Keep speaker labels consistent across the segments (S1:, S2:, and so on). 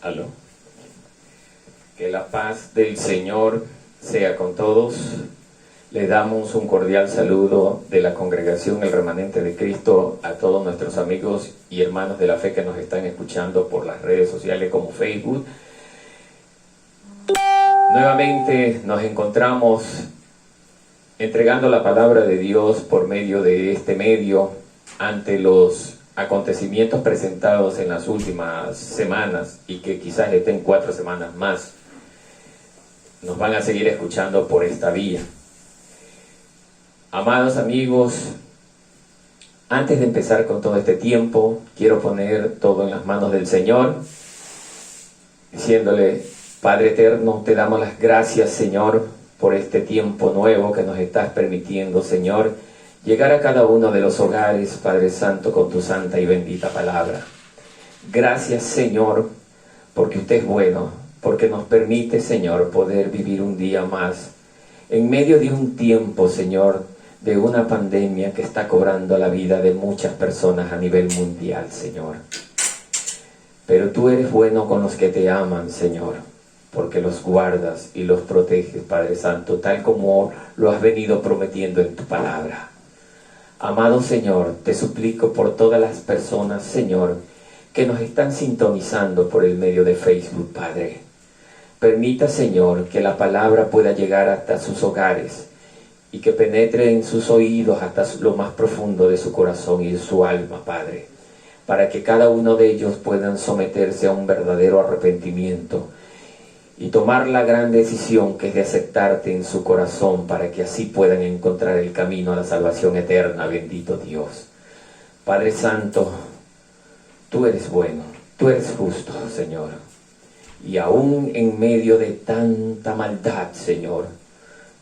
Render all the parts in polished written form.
S1: Aló. Que la paz del Señor sea con todos. Le damos un cordial saludo de la congregación El Remanente de Cristo a todos nuestros amigos y hermanos de la fe que nos están escuchando por las redes sociales como Facebook. Nuevamente nos encontramos entregando la palabra de Dios por medio de este medio ante los acontecimientos presentados en las últimas semanas y que quizás estén 4 semanas más. Nos van a seguir escuchando por esta vía. Amados amigos, antes de empezar con todo este tiempo, quiero poner todo en las manos del Señor, diciéndole: Padre eterno, te damos las gracias, Señor, por este tiempo nuevo que nos estás permitiendo, Señor, llegar a cada uno de los hogares, Padre Santo, con tu santa y bendita palabra. Gracias, Señor, porque usted es bueno, porque nos permite, Señor, poder vivir un día más en medio de un tiempo, Señor, de una pandemia que está cobrando la vida de muchas personas a nivel mundial, Señor. Pero tú eres bueno con los que te aman, Señor, porque los guardas y los proteges, Padre Santo, tal como lo has venido prometiendo en tu palabra. Amado Señor, te suplico por todas las personas, Señor, que nos están sintonizando por el medio de Facebook, Padre. Permita, Señor, que la palabra pueda llegar hasta sus hogares y que penetre en sus oídos hasta lo más profundo de su corazón y de su alma, Padre, para que cada uno de ellos puedan someterse a un verdadero arrepentimiento y tomar la gran decisión que es de aceptarte en su corazón, para que así puedan encontrar el camino a la salvación eterna. Bendito Dios. Padre Santo, tú eres bueno, tú eres justo, Señor. Y aún en medio de tanta maldad, Señor,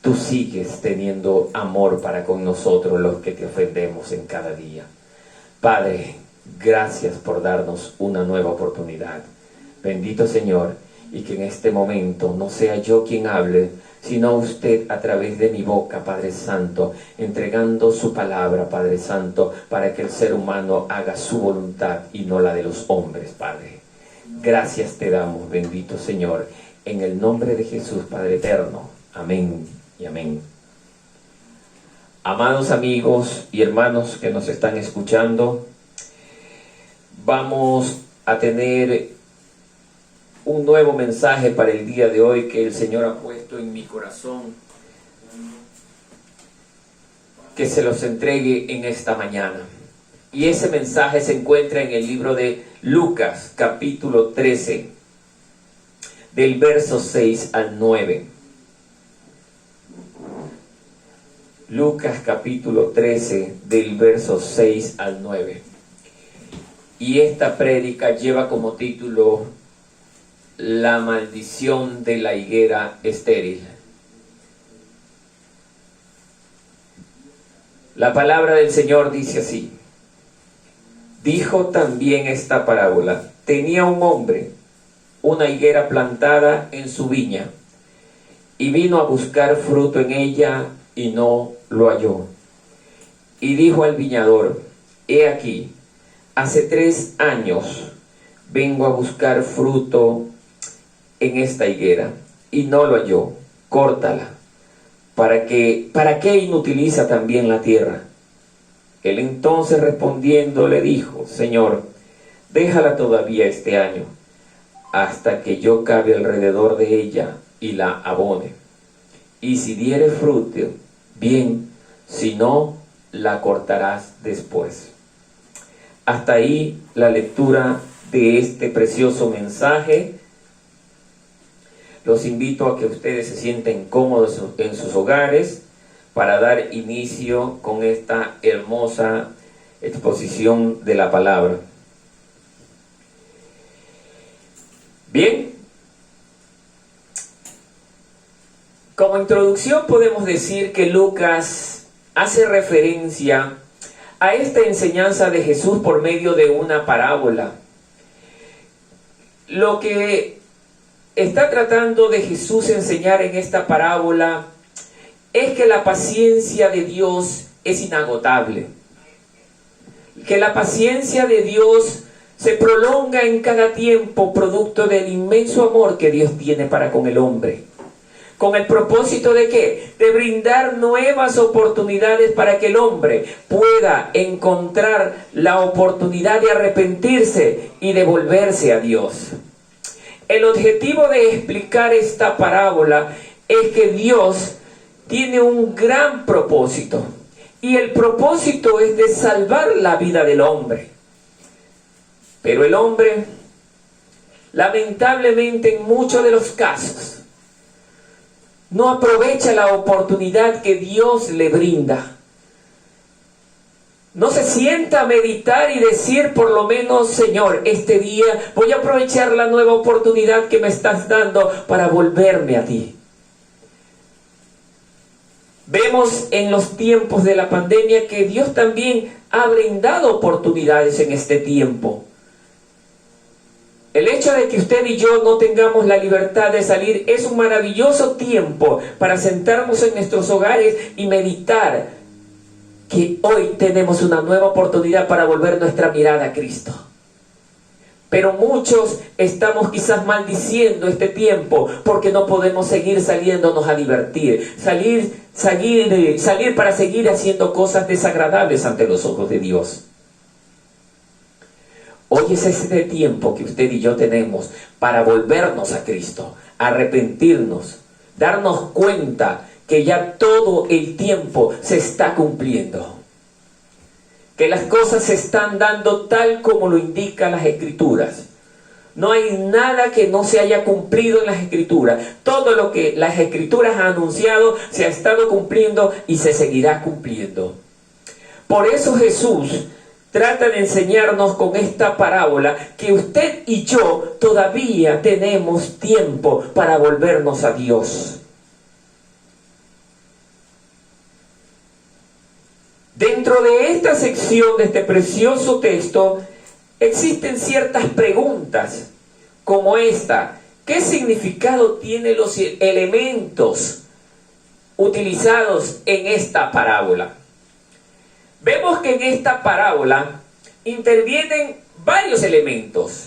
S1: tú sigues teniendo amor para con nosotros los que te ofendemos en cada día. Padre, gracias por darnos una nueva oportunidad. Bendito Señor, y que en este momento no sea yo quien hable, sino usted a través de mi boca, Padre Santo, entregando su palabra, Padre Santo, para que el ser humano haga su voluntad y no la de los hombres, Padre. Gracias te damos, bendito Señor, en el nombre de Jesús, Padre eterno. Amén y amén. Amados amigos y hermanos que nos están escuchando, vamos a tener un nuevo mensaje para el día de hoy que el Señor ha puesto en mi corazón, que se los entregue en esta mañana. Y ese mensaje se encuentra en el libro de Lucas, capítulo 13, del verso 6 al 9. Lucas, capítulo 13, del verso 6 al 9. Y esta prédica lleva como título: La maldición de la higuera estéril. La palabra del Señor dice así: Dijo también esta parábola: tenía un hombre una higuera plantada en su viña, y vino a buscar fruto en ella, y no lo halló. Y dijo al viñador: he aquí, hace 3 años vengo a buscar fruto en esta higuera, y no lo halló. Córtala. ¿Para qué inutiliza también la tierra? Él entonces respondiendo le dijo: Señor, déjala todavía este año, hasta que yo cabe alrededor de ella y la abone. Y si diere fruto, bien; si no, la cortarás después. Hasta ahí la lectura de este precioso mensaje. Los invito a que ustedes se sienten cómodos en sus hogares para dar inicio con esta hermosa exposición de la palabra. Bien, como introducción podemos decir que Lucas hace referencia a esta enseñanza de Jesús por medio de una parábola. Lo que está tratando de Jesús enseñar en esta parábola es que la paciencia de Dios es inagotable. que la paciencia de Dios se prolonga en cada tiempo, producto del inmenso amor que Dios tiene para con el hombre. ¿Con el propósito de qué? De brindar nuevas oportunidades para que el hombre pueda encontrar la oportunidad de arrepentirse y de volverse a Dios. El objetivo de explicar esta parábola es que Dios tiene un gran propósito. Y el propósito es de salvar la vida del hombre. Pero el hombre, lamentablemente en muchos de los casos, no aprovecha la oportunidad que Dios le brinda. No se sienta a meditar y decir por lo menos, Señor, este día voy a aprovechar la nueva oportunidad que me estás dando para volverme a ti. Vemos en los tiempos de la pandemia que Dios también ha brindado oportunidades en este tiempo. El hecho de que usted y yo no tengamos la libertad de salir es un maravilloso tiempo para sentarnos en nuestros hogares y meditar que hoy tenemos una nueva oportunidad para volver nuestra mirada a Cristo. Pero muchos estamos quizás maldiciendo este tiempo porque no podemos seguir saliéndonos a divertir, salir para seguir haciendo cosas desagradables ante los ojos de Dios. Hoy es ese tiempo que usted y yo tenemos para volvernos a Cristo, arrepentirnos, darnos cuenta que ya todo el tiempo se está cumpliendo, que las cosas se están dando tal como lo indican las Escrituras. No hay nada que no se haya cumplido en las Escrituras. Todo lo que las Escrituras han anunciado se ha estado cumpliendo y se seguirá cumpliendo. Por eso Jesús trata de enseñarnos con esta parábola que usted y yo todavía tenemos tiempo para volvernos a Dios. Dentro de esta sección de este precioso texto existen ciertas preguntas como esta: ¿qué significado tienen los elementos utilizados en esta parábola? Vemos que en esta parábola intervienen varios elementos,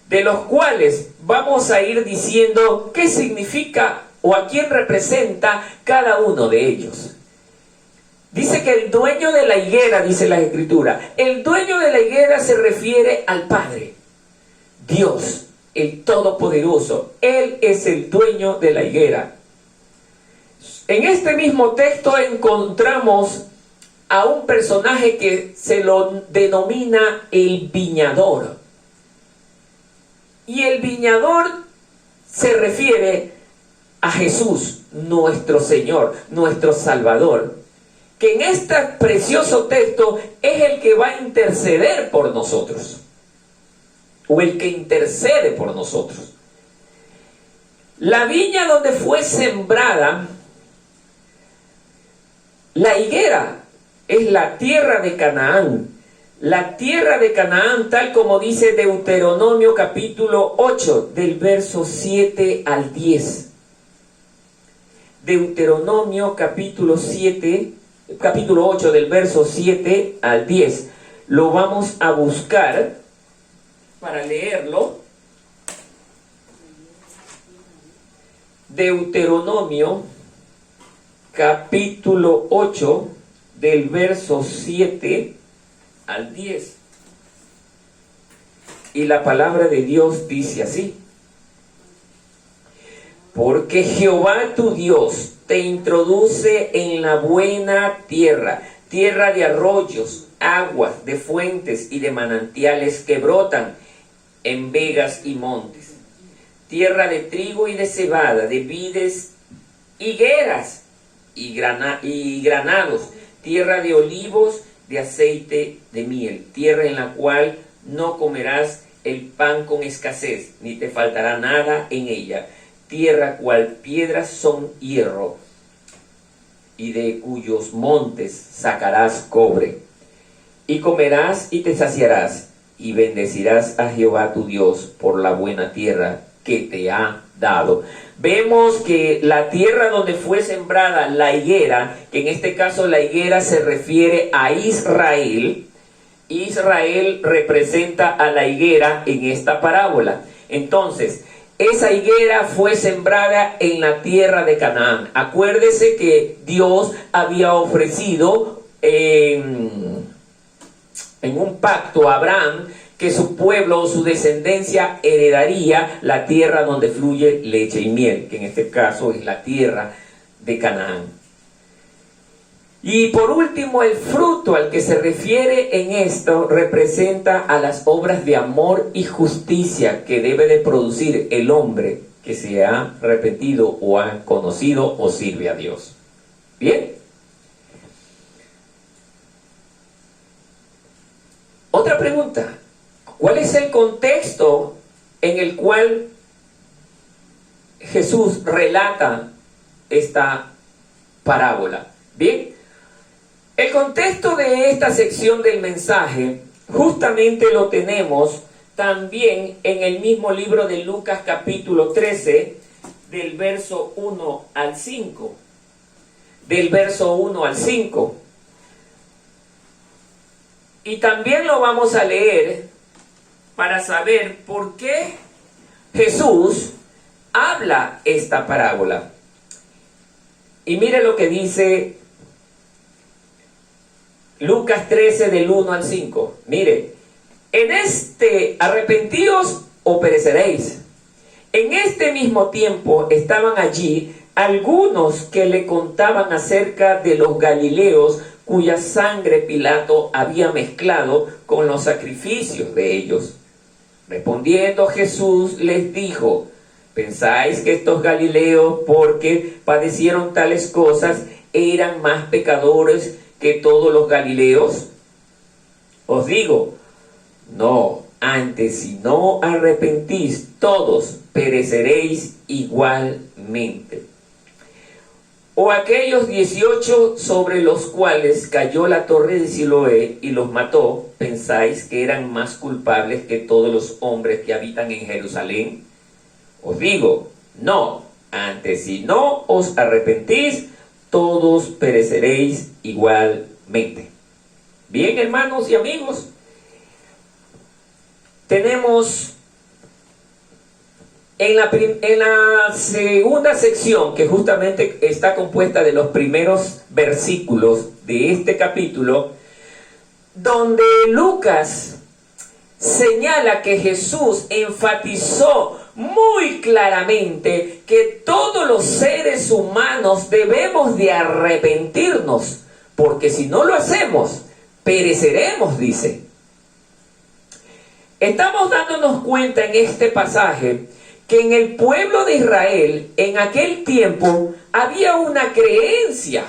S1: de los cuales vamos a ir diciendo qué significa o a quién representa cada uno de ellos. Dice que el dueño de la higuera, dice la Escritura, el dueño de la higuera se refiere al Padre, Dios, el Todopoderoso. Él es el dueño de la higuera. En este mismo texto encontramos a un personaje que se lo denomina el viñador. Y el viñador se refiere a Jesús, nuestro Señor, nuestro Salvador, que en este precioso texto es el que va a interceder por nosotros, o el que intercede por nosotros. La viña donde fue sembrada la higuera es la tierra de Canaán. La tierra de Canaán, tal como dice Deuteronomio capítulo 8, del verso 7 al 10. Deuteronomio capítulo 8, del verso 7 al 10. Lo vamos a buscar para leerlo. Deuteronomio capítulo 8, del verso 7 al 10. Y la palabra de Dios dice así: porque Jehová tu Dios te introduce en la buena tierra, tierra de arroyos, aguas, de fuentes y de manantiales que brotan en vegas y montes, tierra de trigo y de cebada, de vides, higueras y granados, tierra de olivos, de aceite, de miel, tierra en la cual no comerás el pan con escasez, ni te faltará nada en ella, tierra cual piedras son hierro, y de cuyos montes sacarás cobre, y comerás y te saciarás, y bendecirás a Jehová tu Dios por la buena tierra que te ha dado. Vemos que la tierra donde fue sembrada la higuera, que en este caso la higuera se refiere a Israel, Israel representa a la higuera en esta parábola. Entonces, esa higuera fue sembrada en la tierra de Canaán. Acuérdese que Dios había ofrecido en un pacto a Abraham que su pueblo o su descendencia heredaría la tierra donde fluye leche y miel, que en este caso es la tierra de Canaán. Y por último, el fruto al que se refiere en esto representa a las obras de amor y justicia que debe de producir el hombre que se ha arrepentido o ha conocido o sirve a Dios. ¿Bien? Otra pregunta. ¿Cuál es el contexto en el cual Jesús relata esta parábola? Bien, el contexto de esta sección del mensaje justamente lo tenemos también en el mismo libro de Lucas capítulo 13, del verso 1 al 5. Del verso 1 al 5. Y también lo vamos a leer para saber por qué Jesús habla esta parábola. Y mire lo que dice Lucas 13 del 1 al 5. Mire, arrepentíos o pereceréis. En este mismo tiempo estaban allí algunos que le contaban acerca de los galileos cuya sangre Pilato había mezclado con los sacrificios de ellos. Respondiendo Jesús les dijo: ¿pensáis que estos galileos, porque padecieron tales cosas, eran más pecadores que todos los galileos? Os digo, no, antes si no arrepentís, todos pereceréis igualmente. O aquellos 18 sobre los cuales cayó la torre de Siloé y los mató, ¿pensáis que eran más culpables que todos los hombres que habitan en Jerusalén? Os digo, no, antes si no os arrepentís, todos pereceréis igualmente. Bien, hermanos y amigos, tenemos en la segunda sección, que justamente está compuesta de los primeros versículos de este capítulo, donde Lucas señala que Jesús enfatizó muy claramente que todos los seres humanos debemos de arrepentirnos, porque si no lo hacemos, pereceremos, dice. Estamos dándonos cuenta en este pasaje que en el pueblo de Israel, en aquel tiempo, había una creencia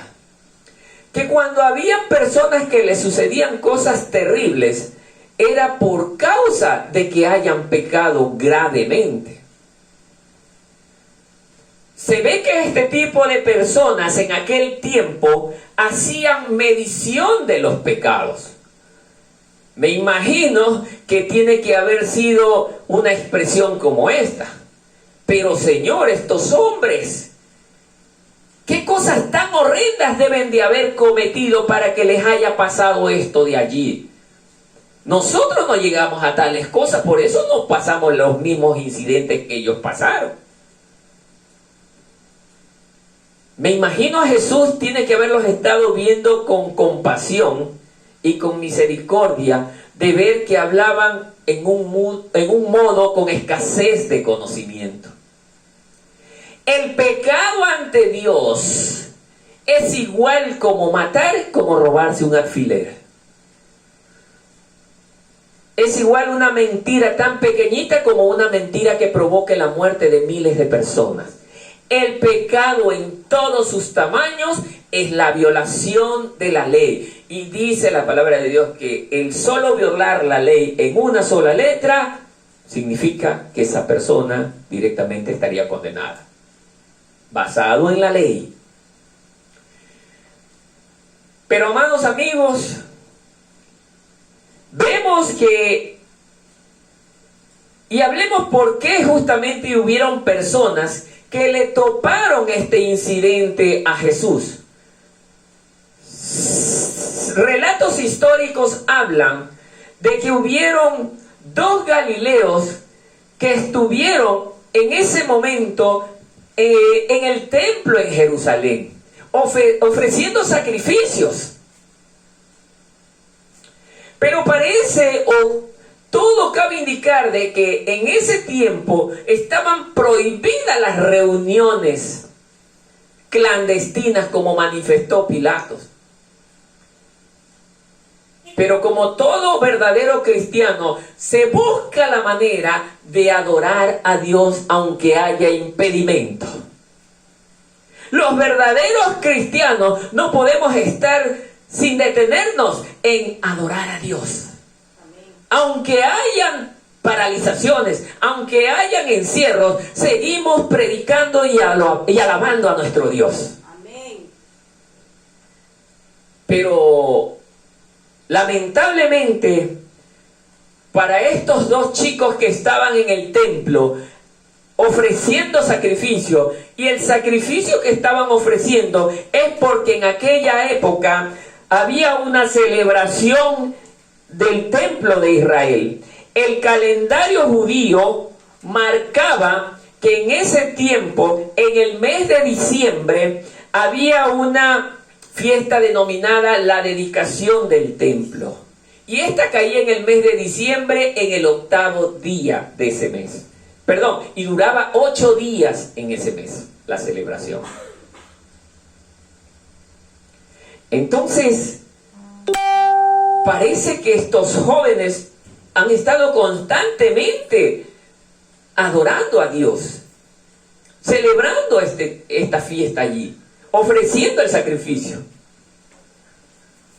S1: que cuando había personas que le sucedían cosas terribles, era por causa de que hayan pecado gravemente. Se ve que este tipo de personas en aquel tiempo hacían medición de los pecados. Me imagino que tiene que haber sido una expresión como esta. Pero Señor, estos hombres, ¿qué cosas tan horrendas deben de haber cometido para que les haya pasado esto de allí? Nosotros no llegamos a tales cosas, por eso no pasamos los mismos incidentes que ellos pasaron. Me imagino a Jesús tiene que haberlos estado viendo con compasión y con misericordia, de ver que hablaban en un modo con escasez de conocimiento. El pecado ante Dios es igual como matar, como robarse un alfiler. Es igual una mentira tan pequeñita como una mentira que provoque la muerte de miles de personas. El pecado en todos sus tamaños es la violación de la ley. Y dice la palabra de Dios que el solo violar la ley en una sola letra significa que esa persona directamente estaría condenada, basado en la ley. Pero, amados amigos, vemos que, y hablemos por qué justamente hubieron personas que le toparon este incidente a Jesús. Relatos históricos hablan de que hubieron dos Galileos que estuvieron en ese momento en el templo en Jerusalén, ofreciendo sacrificios. Pero parece, o todo cabe indicar, de que en ese tiempo estaban prohibidas las reuniones clandestinas, como manifestó Pilatos. Pero como todo verdadero cristiano, se busca la manera de adorar a Dios aunque haya impedimento. Los verdaderos cristianos no podemos estar sin detenernos en adorar a Dios. Amén. Aunque hayan paralizaciones, aunque hayan encierros, seguimos predicando y alabando a nuestro Dios. Amén. Pero lamentablemente, para estos dos chicos que estaban en el templo ofreciendo sacrificio, y el sacrificio que estaban ofreciendo es porque en aquella época había una celebración del templo de Israel. El calendario judío marcaba que en ese tiempo, en el mes de diciembre, había una fiesta denominada la dedicación del templo. Y esta caía en el mes de diciembre, en el 8º día de ese mes. Perdón, y duraba 8 días en ese mes, la celebración. Entonces, parece que estos jóvenes han estado constantemente adorando a Dios, celebrando esta fiesta allí, ofreciendo el sacrificio.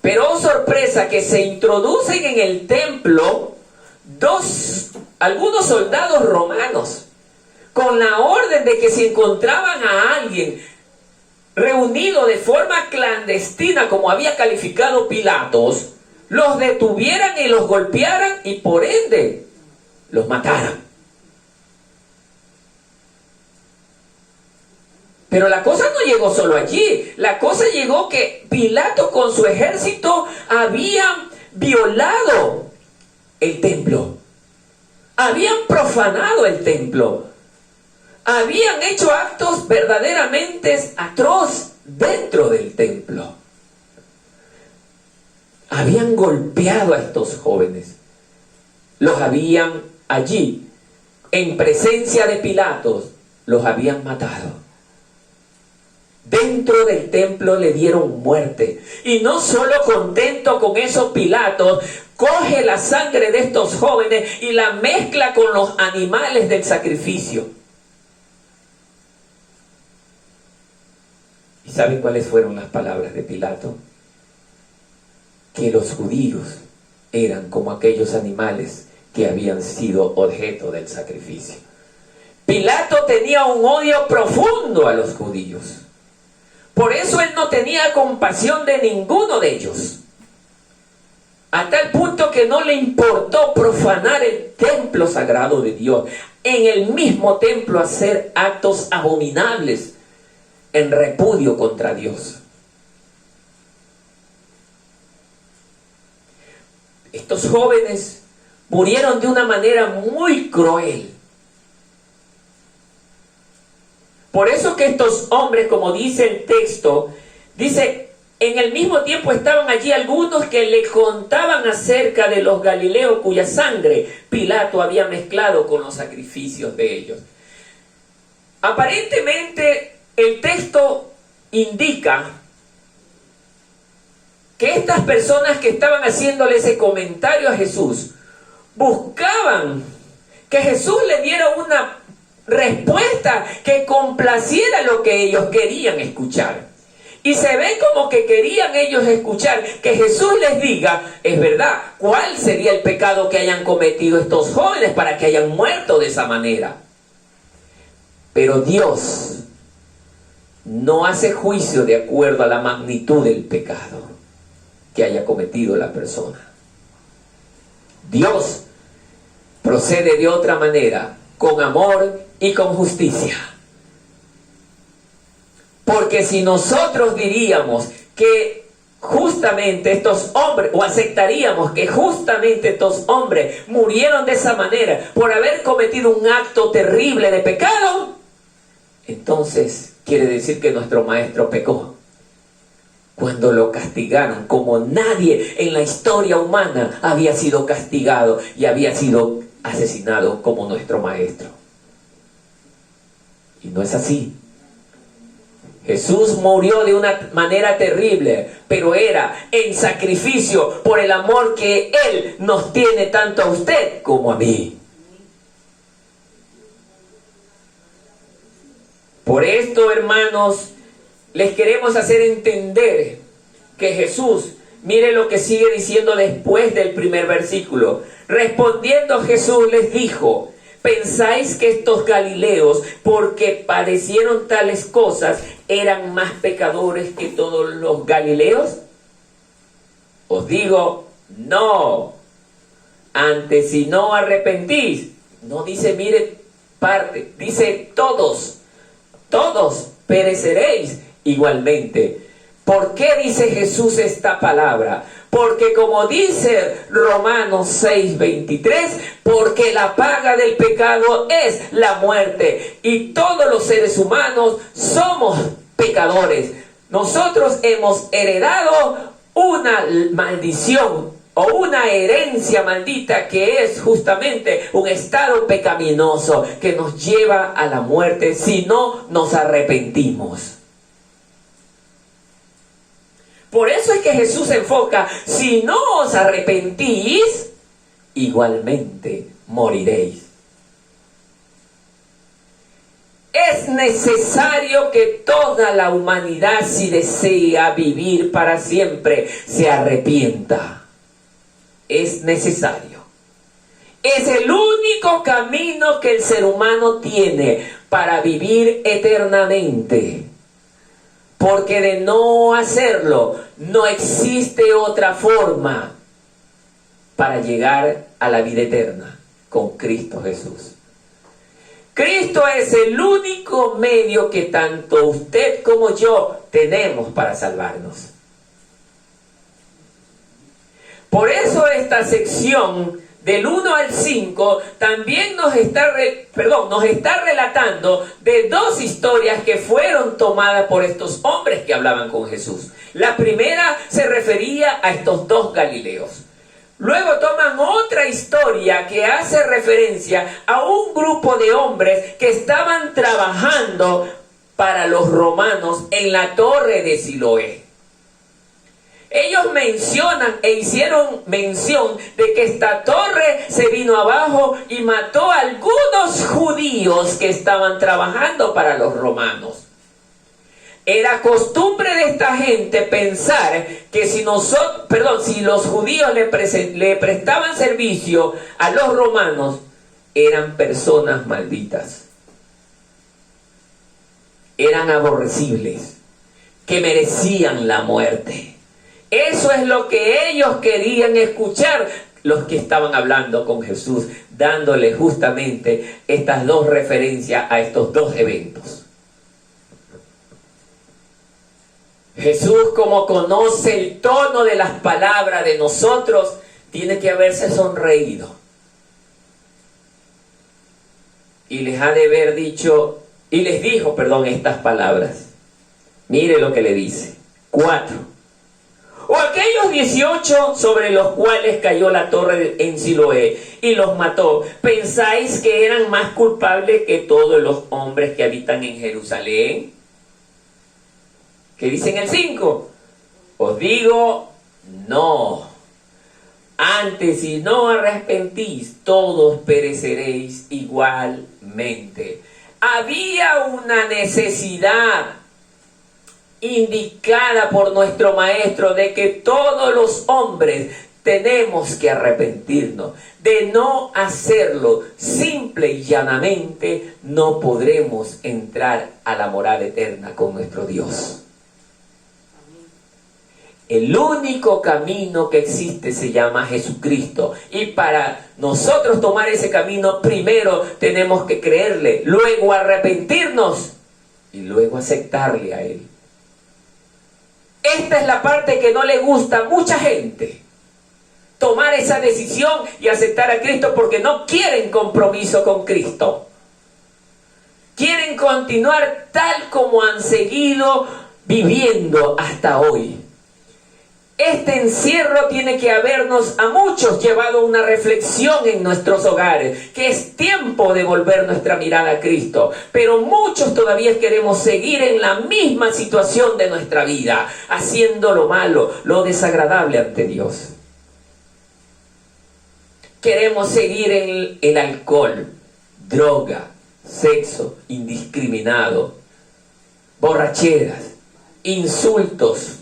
S1: Pero, oh sorpresa, que se introducen en el templo algunos soldados romanos, con la orden de que si encontraban a alguien reunido de forma clandestina, como había calificado Pilatos, los detuvieran y los golpearan y por ende los mataran. Pero la cosa no llegó solo allí. La cosa llegó que Pilato con su ejército habían violado el templo. Habían profanado el templo. Habían hecho actos verdaderamente atroces dentro del templo. Habían golpeado a estos jóvenes. Los habían allí, en presencia de Pilatos, los habían matado. Dentro del templo le dieron muerte. Y no solo contento con eso, Pilatos coge la sangre de estos jóvenes y la mezcla con los animales del sacrificio. ¿Y saben cuáles fueron las palabras de Pilato? Que los judíos eran como aquellos animales que habían sido objeto del sacrificio. Pilato tenía un odio profundo a los judíos. Por eso él no tenía compasión de ninguno de ellos. A tal punto que no le importó profanar el templo sagrado de Dios. En el mismo templo hacer actos abominables en repudio contra Dios. Estos jóvenes murieron de una manera muy cruel. Por eso que estos hombres, como dice el texto, dice, en el mismo tiempo estaban allí algunos que le contaban acerca de los galileos cuya sangre Pilato había mezclado con los sacrificios de ellos. Aparentemente el texto indica que estas personas que estaban haciéndole ese comentario a Jesús buscaban que Jesús le diera una respuesta que complaciera lo que ellos querían escuchar. Y se ve como que querían ellos escuchar que Jesús les diga, es verdad, ¿cuál sería el pecado que hayan cometido estos jóvenes para que hayan muerto de esa manera? Pero Dios no hace juicio de acuerdo a la magnitud del pecado que haya cometido la persona. Dios procede de otra manera, con amor y con justicia. Porque si nosotros diríamos que justamente estos hombres, o aceptaríamos que justamente estos hombres murieron de esa manera por haber cometido un acto terrible de pecado, entonces quiere decir que nuestro maestro pecó. Cuando lo castigaron, como nadie en la historia humana había sido castigado y había sido asesinado como nuestro maestro. Y no es así. Jesús murió de una manera terrible, pero era en sacrificio por el amor que Él nos tiene tanto a usted como a mí. Por esto, hermanos, les queremos hacer entender que Jesús, mire lo que sigue diciendo después del primer versículo. Respondiendo Jesús les dijo: ¿pensáis que estos galileos, porque padecieron tales cosas, eran más pecadores que todos los galileos? Os digo, no. Antes, si no arrepentís, no dice mire parte, dice todos pereceréis igualmente. ¿Por qué dice Jesús esta palabra? Porque como dice Romanos 6:23, porque la paga del pecado es la muerte, y todos los seres humanos somos pecadores. Nosotros hemos heredado una maldición o una herencia maldita, que es justamente un estado pecaminoso que nos lleva a la muerte si no nos arrepentimos. Por eso es que Jesús se enfoca: si no os arrepentís, igualmente moriréis. Es necesario que toda la humanidad, si desea vivir para siempre, se arrepienta. Es necesario. Es el único camino que el ser humano tiene para vivir eternamente. Porque de no hacerlo, no existe otra forma para llegar a la vida eterna con Cristo Jesús. Cristo es el único medio que tanto usted como yo tenemos para salvarnos. Por eso esta sección del 1 al 5 también nos está relatando de dos historias que fueron tomadas por estos hombres que hablaban con Jesús. La primera se refería a estos dos galileos. Luego toman otra historia que hace referencia a un grupo de hombres que estaban trabajando para los romanos en la torre de Siloé. Ellos mencionan e hicieron mención de que esta torre se vino abajo y mató a algunos judíos que estaban trabajando para los romanos. Era costumbre de esta gente pensar que si los judíos le prestaban servicio a los romanos, eran personas malditas, eran aborrecibles, que merecían la muerte. Eso es lo que ellos querían escuchar, los que estaban hablando con Jesús, dándole justamente estas dos referencias a estos dos eventos. Jesús, como conoce el tono de las palabras de nosotros, tiene que haberse sonreído. Y les ha de haber dicho, y les dijo, estas palabras. Mire lo que le dice. 4. O aquellos 18 sobre los cuales cayó la torre en Siloé y los mató, ¿pensáis que eran más culpables que todos los hombres que habitan en Jerusalén? ¿Qué dice en el 5? Os digo, no. Antes, si no arrepentís, todos pereceréis igualmente. Había una necesidad indicada por nuestro maestro de que todos los hombres tenemos que arrepentirnos. De no hacerlo, simple y llanamente, no podremos entrar a la morada eterna con nuestro Dios. El único camino que existe se llama Jesucristo. Y para nosotros tomar ese camino, primero tenemos que creerle, luego arrepentirnos y luego aceptarle a Él. Esta es la parte que no le gusta a mucha gente. Tomar esa decisión y aceptar a Cristo porque no quieren compromiso con Cristo. Quieren continuar tal como han seguido viviendo hasta hoy. Este encierro tiene que habernos a muchos llevado a una reflexión en nuestros hogares, que es tiempo de volver nuestra mirada a Cristo. Pero muchos todavía queremos seguir en la misma situación de nuestra vida, haciendo lo malo, lo desagradable ante Dios. Queremos seguir en el alcohol, droga, sexo indiscriminado, borracheras, insultos,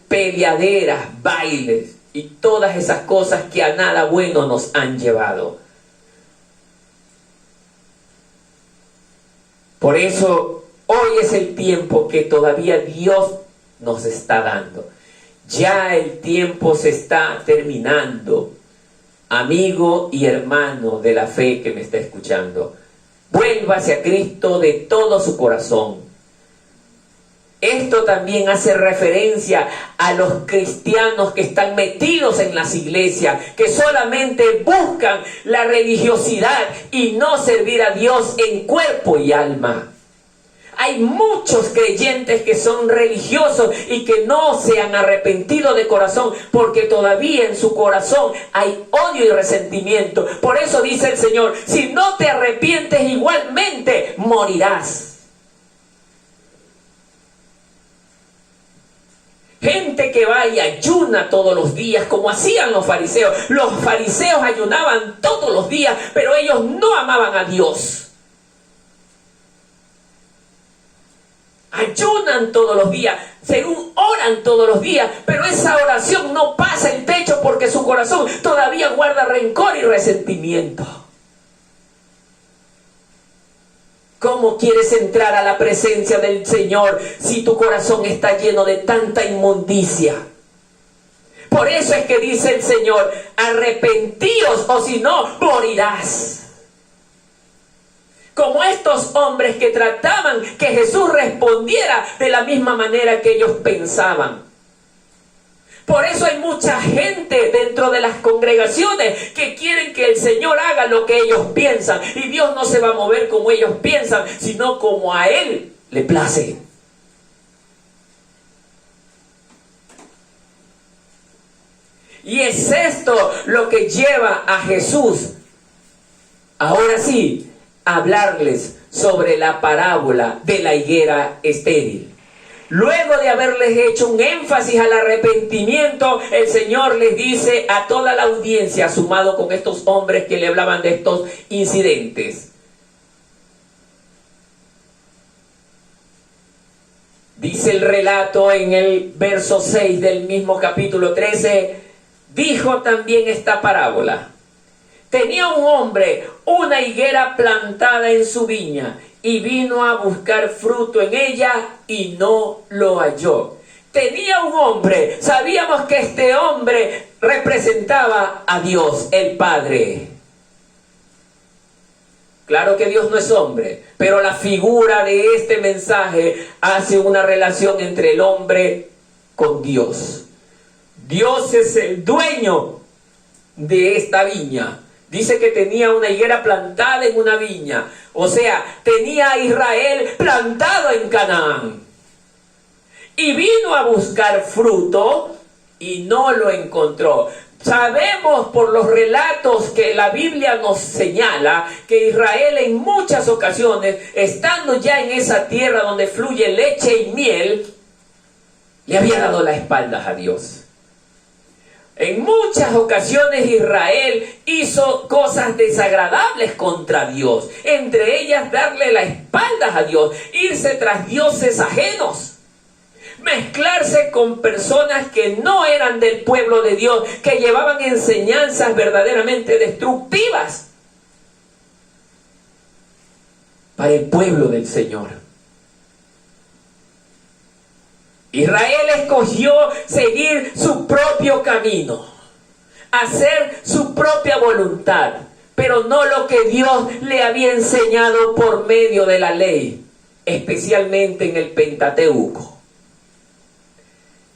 S1: peleaderas, bailes y todas esas cosas que a nada bueno nos han llevado. Por eso hoy es el tiempo que todavía Dios nos está dando. Ya el tiempo se está terminando. Amigo y hermano de la fe que me está escuchando, vuélvase a Cristo de todo su corazón. Esto también hace referencia a los cristianos que están metidos en las iglesias, que solamente buscan la religiosidad y no servir a Dios en cuerpo y alma. Hay muchos creyentes que son religiosos y que no se han arrepentido de corazón, porque todavía en su corazón hay odio y resentimiento. Por eso dice el Señor, si no te arrepientes igualmente morirás. Gente que va y ayuna todos los días, como hacían los fariseos. Los fariseos ayunaban todos los días, pero ellos no amaban a Dios. Ayunan todos los días, según oran todos los días, pero esa oración no pasa el techo porque su corazón todavía guarda rencor y resentimiento. ¿Cómo quieres entrar a la presencia del Señor si tu corazón está lleno de tanta inmundicia? Por eso es que dice el Señor, arrepentíos o si no, morirás. Como estos hombres que trataban que Jesús respondiera de la misma manera que ellos pensaban. Por eso hay mucha gente dentro de las congregaciones que quieren que el Señor haga lo que ellos piensan. Y Dios no se va a mover como ellos piensan, sino como a Él le place. Y es esto lo que lleva a Jesús, ahora sí, a hablarles sobre la parábola de la higuera estéril. Luego de haberles hecho un énfasis al arrepentimiento, el Señor les dice a toda la audiencia, sumado con estos hombres que le hablaban de estos incidentes. Dice el relato en el verso 6 del mismo capítulo 13, dijo también esta parábola. Tenía un hombre una higuera plantada en su viña y vino a buscar fruto en ella y no lo halló. Tenía un hombre, sabíamos que este hombre representaba a Dios, el Padre. Claro que Dios no es hombre, pero la figura de este mensaje hace una relación entre el hombre con Dios. Dios es el dueño de esta viña. Dice que tenía una higuera plantada en una viña. O sea, tenía a Israel plantado en Canaán. Y vino a buscar fruto y no lo encontró. Sabemos por los relatos que la Biblia nos señala que Israel en muchas ocasiones, estando ya en esa tierra donde fluye leche y miel, le había dado la espalda a Dios. En muchas ocasiones Israel hizo cosas desagradables contra Dios, entre ellas darle la espalda a Dios, irse tras dioses ajenos, mezclarse con personas que no eran del pueblo de Dios, que llevaban enseñanzas verdaderamente destructivas para el pueblo del Señor. Israel escogió seguir su propio camino, hacer su propia voluntad, pero no lo que Dios le había enseñado por medio de la ley, especialmente en el Pentateuco.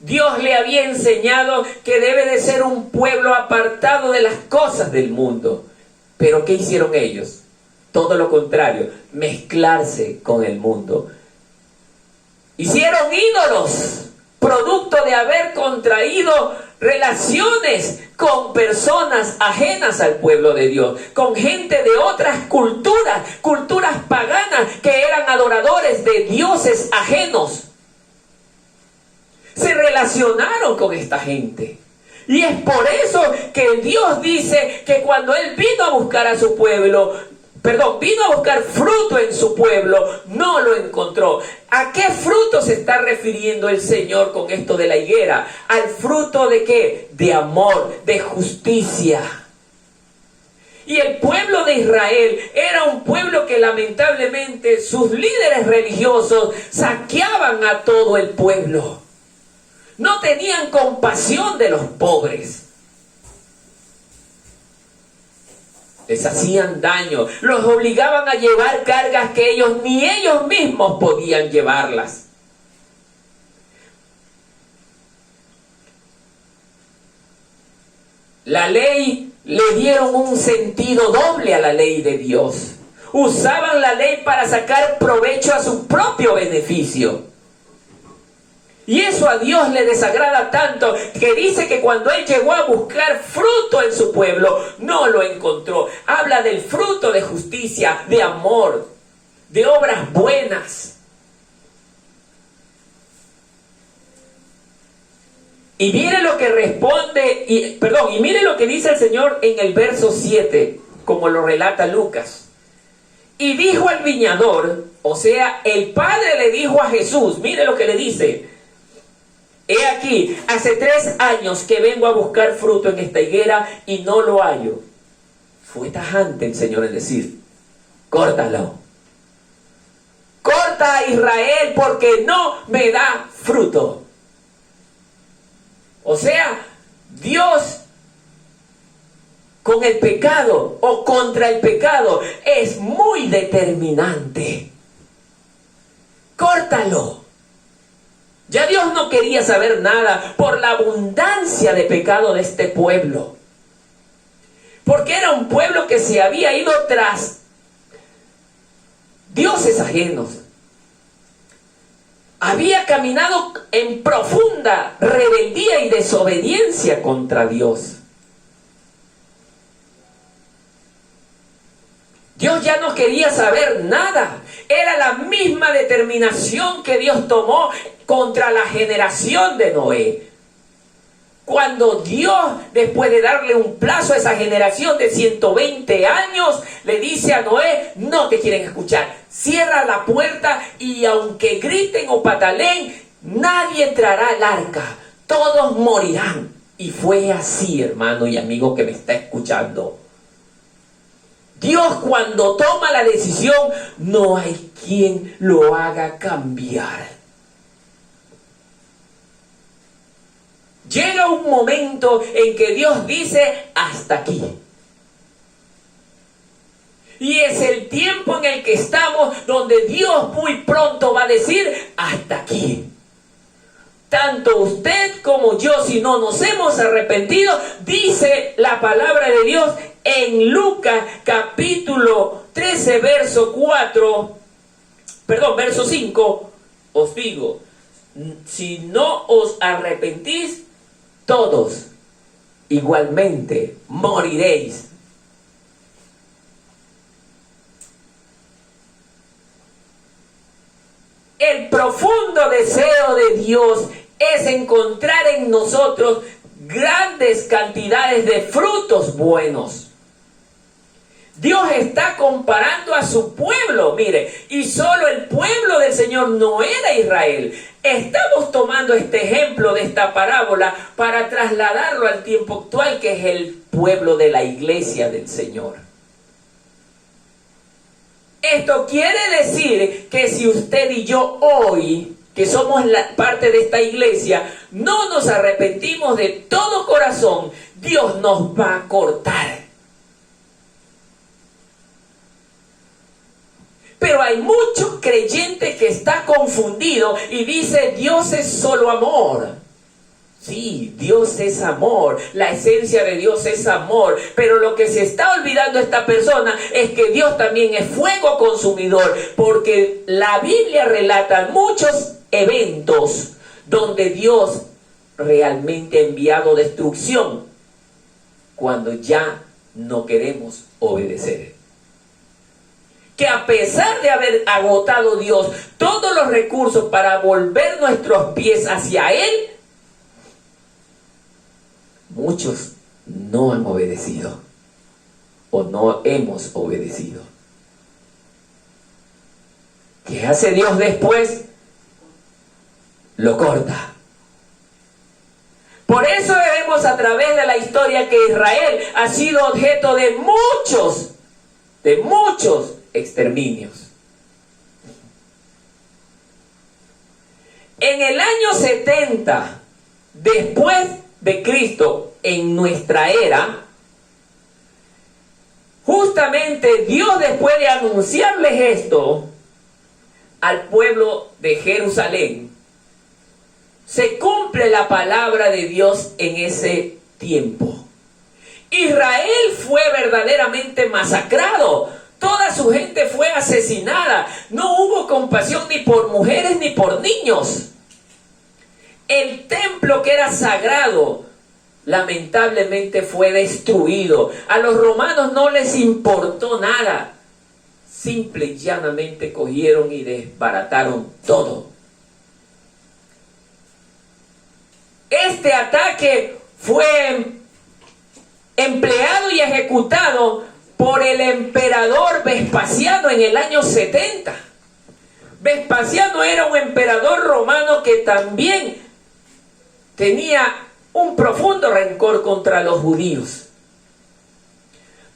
S1: Dios le había enseñado que debe de ser un pueblo apartado de las cosas del mundo. Pero ¿qué hicieron ellos? Todo lo contrario, mezclarse con el mundo. Hicieron ídolos, producto de haber contraído relaciones con personas ajenas al pueblo de Dios, con gente de otras culturas, culturas paganas que eran adoradores de dioses ajenos. Se relacionaron con esta gente. Y es por eso que Dios dice que cuando Él vino a buscar a su pueblo, vino a buscar fruto en su pueblo, no lo encontró. ¿A qué fruto se está refiriendo el Señor con esto de la higuera? ¿Al fruto de qué? De amor, de justicia. Y el pueblo de Israel era un pueblo que lamentablemente sus líderes religiosos saqueaban a todo el pueblo. No tenían compasión de los pobres. Les hacían daño, los obligaban a llevar cargas que ni ellos mismos podían llevarlas. La ley, le dieron un sentido doble a la ley de Dios. Usaban la ley para sacar provecho a su propio beneficio. Y eso a Dios le desagrada tanto que dice que cuando Él llegó a buscar fruto en su pueblo, no lo encontró. Habla del fruto de justicia, de amor, de obras buenas. Y mire lo que responde, y mire lo que dice el Señor en el verso 7, como lo relata Lucas. Y dijo al viñador, o sea, el Padre le dijo a Jesús, mire lo que le dice. He aquí, hace 3 años que vengo a buscar fruto en esta higuera y no lo hallo. Fue tajante el Señor en decir, córtalo. Corta a Israel porque no me da fruto. O sea, Dios con el pecado o contra el pecado es muy determinante. Córtalo. Ya Dios no quería saber nada por la abundancia de pecado de este pueblo. Porque era un pueblo que se había ido tras dioses ajenos. Había caminado en profunda rebeldía y desobediencia contra Dios. Dios ya no quería saber nada. Era la misma determinación que Dios tomó contra la generación de Noé. Cuando Dios, después de darle un plazo a esa generación de 120 años, le dice a Noé, no te quieren escuchar. Cierra la puerta y aunque griten o pataleen, nadie entrará al arca. Todos morirán. Y fue así, hermano y amigo que me está escuchando. Dios cuando toma la decisión, no hay quien lo haga cambiar. Llega un momento en que Dios dice, hasta aquí. Y es el tiempo en el que estamos, donde Dios muy pronto va a decir, hasta aquí. Tanto usted como yo, si no nos hemos arrepentido, dice la palabra de Dios en Lucas capítulo 13, verso 5, os digo, si no os arrepentís, todos igualmente moriréis. El profundo deseo de Dios es encontrar en nosotros grandes cantidades de frutos buenos. Dios está comparando a su pueblo, mire, y solo el pueblo del Señor no era Israel. Estamos tomando este ejemplo de esta parábola para trasladarlo al tiempo actual, que es el pueblo de la iglesia del Señor. Esto quiere decir que si usted y yo hoy, que somos parte de esta iglesia, no nos arrepentimos de todo corazón, Dios nos va a cortar. Pero hay muchos creyentes que está confundido y dice Dios es solo amor. Sí, Dios es amor, la esencia de Dios es amor, pero lo que se está olvidando esta persona es que Dios también es fuego consumidor, porque la Biblia relata muchos eventos donde Dios realmente ha enviado destrucción cuando ya no queremos obedecer. Que a pesar de haber agotado Dios todos los recursos para volver nuestros pies hacia Él, muchos no han obedecido o no hemos obedecido. ¿Qué hace Dios después? Lo corta. Por eso vemos a través de la historia que Israel ha sido objeto de muchos exterminios. En el año 70 después de Cristo, en nuestra era, justamente Dios, después de anunciarles esto al pueblo de Jerusalén, se cumple la palabra de Dios en ese tiempo. Israel fue verdaderamente masacrado. Toda su gente fue asesinada. No hubo compasión ni por mujeres ni por niños. El templo, que era sagrado, lamentablemente fue destruido. A los romanos no les importó nada. Simple y llanamente cogieron y desbarataron todo. Este ataque fue empleado y ejecutado por el emperador Vespasiano en el año 70. Vespasiano era un emperador romano que también tenía un profundo rencor contra los judíos.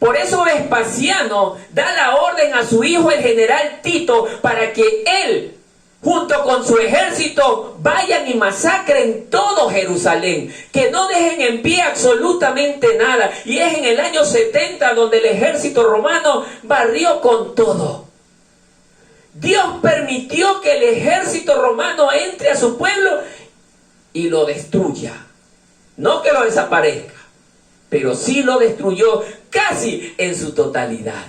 S1: Por eso Vespasiano da la orden a su hijo, el general Tito, para que él, junto con su ejército, vayan y masacren todo Jerusalén, que no dejen en pie absolutamente nada. Y es en el año 70 donde el ejército romano barrió con todo. Dios permitió que el ejército romano entre a su pueblo y lo destruya. No que lo desaparezca, pero sí lo destruyó casi en su totalidad.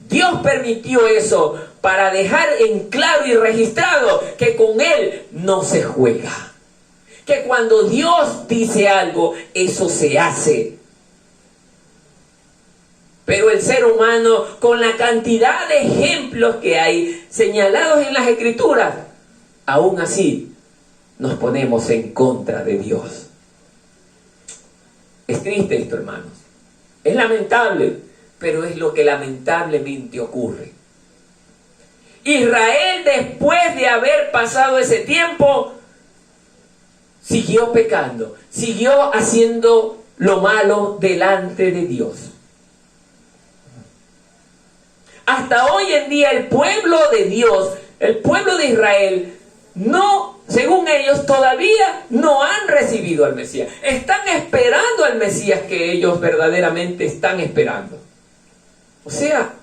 S1: Dios permitió eso para dejar en claro y registrado que con Él no se juega. Que cuando Dios dice algo, eso se hace. Pero el ser humano, con la cantidad de ejemplos que hay señalados en las Escrituras, aún así nos ponemos en contra de Dios. Es triste esto, hermanos. Es lamentable, pero es lo que lamentablemente ocurre. Israel, después de haber pasado ese tiempo, siguió pecando, siguió haciendo lo malo delante de Dios. Hasta hoy en día el pueblo de Dios, el pueblo de Israel, no, según ellos, todavía no han recibido al Mesías. Están esperando al Mesías que ellos verdaderamente están esperando. O sea,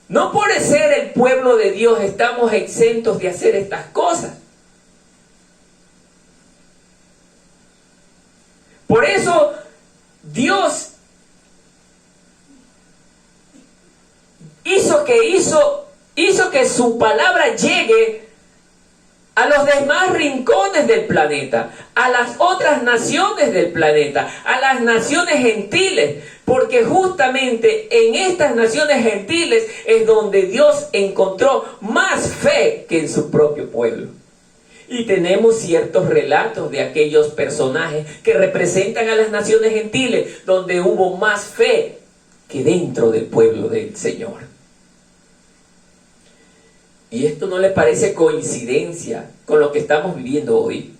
S1: no por ser el pueblo de Dios estamos exentos de hacer estas cosas. Por eso Dios hizo que su palabra llegue a los demás rincones del planeta, a las otras naciones del planeta, a las naciones gentiles, porque justamente en estas naciones gentiles es donde Dios encontró más fe que en su propio pueblo. Y tenemos ciertos relatos de aquellos personajes que representan a las naciones gentiles, donde hubo más fe que dentro del pueblo del Señor. ¿Y esto no le parece coincidencia con lo que estamos viviendo hoy?